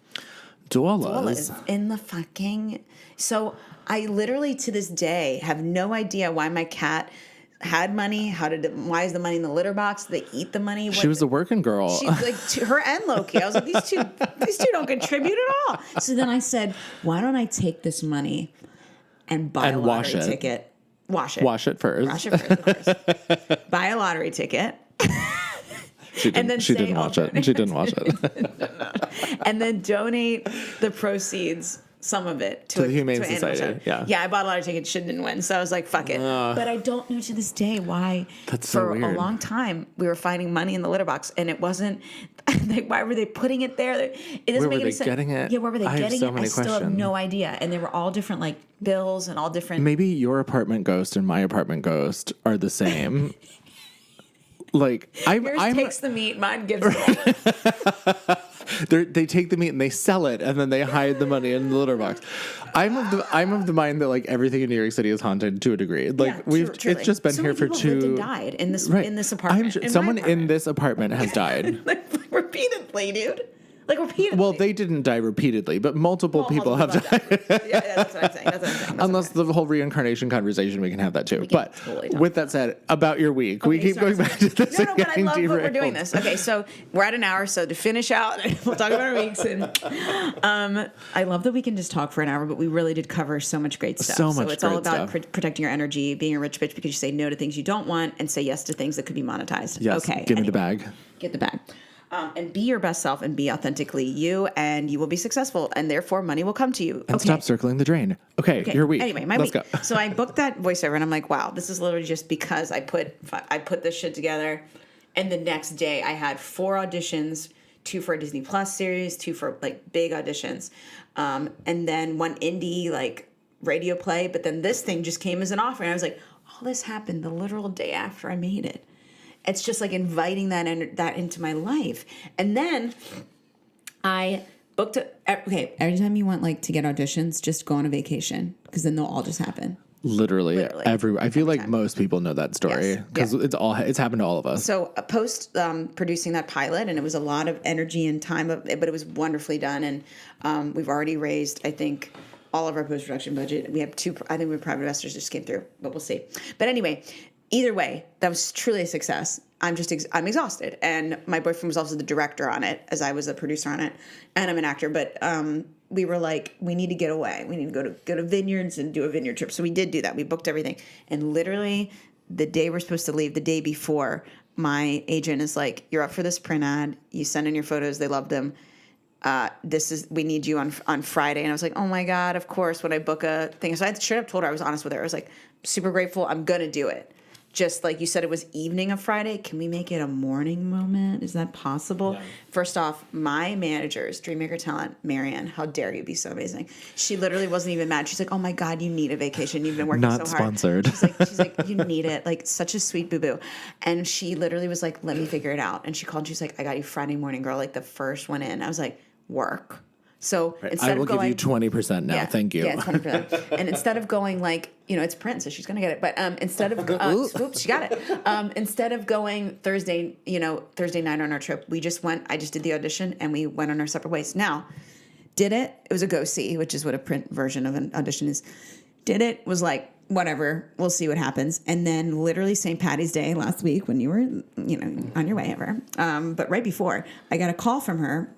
in the fucking. So I literally to this day have no idea why my cat had money. Why is the money in the litter box? Did they eat the money? She was a working girl. She, like her and Loki. I was like, these two don't contribute at all. So then I said, why don't I take this money and buy a wash lottery it. ticket? Wash it. Wash it first. Wash it first, of course. Buy a lottery ticket. She didn't, then she say didn't I'll watch it. She didn't watch it. And then donate the proceeds, some of it, To the Humane an animal Society, shelter. yeah. Yeah, I bought a lottery ticket, didn't win. So I was like, fuck it. But I don't know to this day why That's so for a weird. long time we were finding money in the litter box, and it wasn't, why were they putting it there? It doesn't Where make were any they sense. getting it? Yeah, where were they I have getting so it? I many still have questions. no idea. And they were all different like bills and all different. Maybe your apartment ghost and my apartment ghost are the same. Like Yours takes the meat, mine gives it. they take the meat and they sell it, and then they hide the money in the litter box. I'm of the mind that like everything in New York City is haunted to a degree. Like Yeah, truly. it's just been So here many for people two. lived and died in this Right. in this apartment. I'm sure in my someone in apartment. this apartment has died. Like repeatedly, dude. Like repeatedly. Well, they didn't die repeatedly, but multiple people have died. Yeah, that's what I'm saying. That's what I'm saying. That's Unless the whole reincarnation conversation, we can have that too. can But totally talk with that said, about your week, we Okay, keep sorry, going back to this. No, but I getting love what we're derailed. doing this. Okay, so we're at an hour, so to finish out, we'll talk about our weeks. And I love that we can just talk for an hour, but we really did cover so much great stuff. So much it's all great about stuff. protecting your energy, being a rich bitch because you say no to things you don't want and say yes to things that could be monetized. Yes, Okay. give me the anyway, bag. Get the bag. And be your best self and be authentically you, and you will be successful, and therefore money will come to you. And stop circling the drain. Okay, your week. Anyway, my Let's week. go. So I booked that voiceover, and I'm like, wow, this is literally just because I put this shit together, and the next day I had 4 auditions, 2 for a Disney Plus series, 2 for like big auditions, and then 1 indie like radio play. But then this thing just came as an offer, and I was like, all this happened the literal day after I made it. It's just like inviting that into my life. And then I booked it. Okay, every time you want like to get auditions, just go on a vacation because then they'll all just happen. Literally. I feel like time. most people know that story Yes. because it's happened to all of us. So post producing that pilot, and it was a lot of energy and time, but it was wonderfully done. And we've already raised, I think, all of our post-production budget. We have 2, I think we have private investors just came through, but we'll see. But anyway, either way, that was truly a success. I'm exhausted. And my boyfriend was also the director on it, as I was a producer on it. And I'm an actor. But we were like, we need to get away. We need to go to vineyards and do a vineyard trip. So we did do that. We booked everything. And literally the day we're supposed to leave, the day before, my agent is like, you're up for this print ad. You send in your photos. They loved them. We need you on Friday. And I was like, oh my God, of course, when I book a thing. So I straight up told her, I was honest with her. I was like, super grateful. I'm going to do it. just like you said, it was evening of Friday. Can we make it a morning moment? Is that possible? Yeah. First off, my managers, Dreammaker Talent, Marianne, how dare you be so amazing? She literally wasn't even mad. She's like, oh my God, you need a vacation. You've been working Not so hard. sponsored. She's like, you need it. Like, such a sweet boo-boo. And she literally was like, let me figure it out. And she called and she's like, I got you Friday morning, girl. Like the first one in. I was like, work. So instead I will of going, give you 20% now. Thank you. Yeah, 20%. And instead of going like, it's Prince, so she's gonna get it. But instead of oops, she got it. Instead of going Thursday night on our trip, we just went. I just did the audition, and we went on our separate ways. Now, did it? It was a go see, which is what a print version of an audition is. Did it? Was like whatever. We'll see what happens. And then literally St. Patty's Day last week, when you were on your way over, but right before, I got a call from her.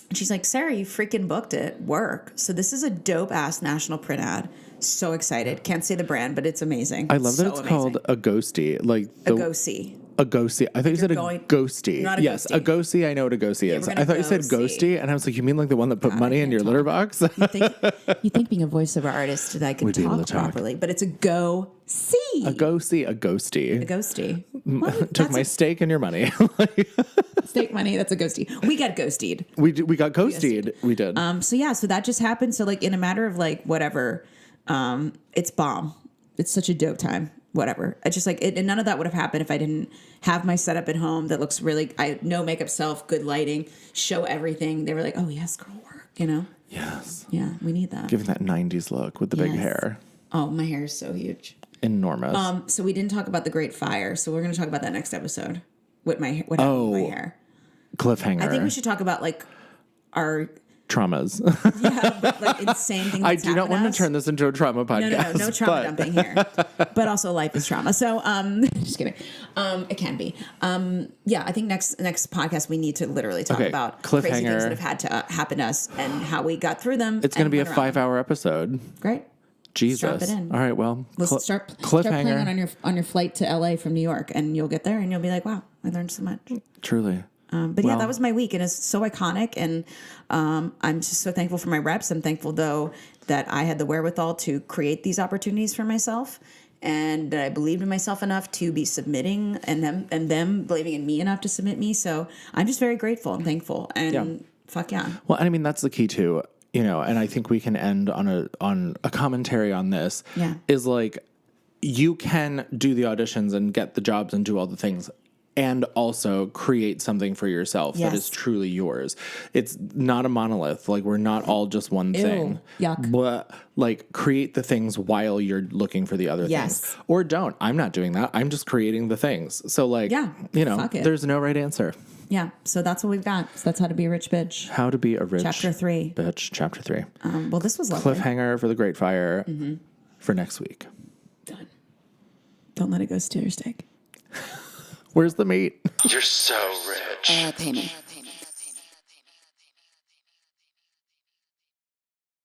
And she's like, Sarah, you freaking booked it. Work. So this is a dope-ass national print ad. So excited. Can't say the brand, but it's amazing. I love that it's called a ghosty. Like a ghosty. A ghosty. I thought you said a ghosty. Not a yes, ghosty. a ghosty. I know what a ghosty is. I thought you said ghosty, and I was like, you mean like the one that put money in your litter box? You think being a voiceover artist that I can talk properly, but it's a go-see. A go-see, a ghosty. A ghosty. Took my steak and your money. Steak money, that's a ghosty. We got ghosted. We got ghosted. We did. So that just happened. So like in a matter of like whatever, it's bomb. It's such a dope time. Whatever. I just like it, and none of that would have happened if I didn't have my setup at home that looks really. No makeup self, good lighting, show everything. They were like, "Oh yes, girl, work." Yes. Yeah, we need that. Giving that '90s look with the big hair. Oh, my hair is so huge. Enormous. So we didn't talk about the Great Fire, so we're going to talk about that next episode. What happened with my hair? Cliffhanger. I think we should talk about like our traumas. like insane things. I do not want to turn this into a trauma podcast. No trauma dumping here. But also life is trauma. So just kidding. It can be. I think next podcast we need to literally talk about crazy things that have had to happen to us and how we got through them. It's going to be a 5-hour episode. Great. Jesus. Strap it in. All right, well, let's start playing on your flight to LA from New York, and you'll get there and you'll be like, wow, I learned so much. Truly. But that was my week, and it's so iconic, and I'm just so thankful for my reps. I'm thankful, though, that I had the wherewithal to create these opportunities for myself, and that I believed in myself enough to be submitting, and them believing in me enough to submit me. So I'm just very grateful and thankful, and fuck yeah. Well, I mean, that's the key, too, and I think we can end on a commentary on this. Yeah. Is like, you can do the auditions and get the jobs and do all the things, and also create something for yourself that is truly yours. It's not a monolith. Like, we're not all just one thing. Yuck. But like, create the things while you're looking for the other things. Or don't. I'm not doing that. I'm just creating the things. So like, there's no right answer. Yeah. So that's what we've got. So that's how to be a rich bitch. How to be a rich Chapter 3. Bitch. Chapter 3. Well, this was lovely. Cliffhanger for the Great Fire for next week. Done. Don't let it go steer steak. Where's the meat? You're so rich. Pay me.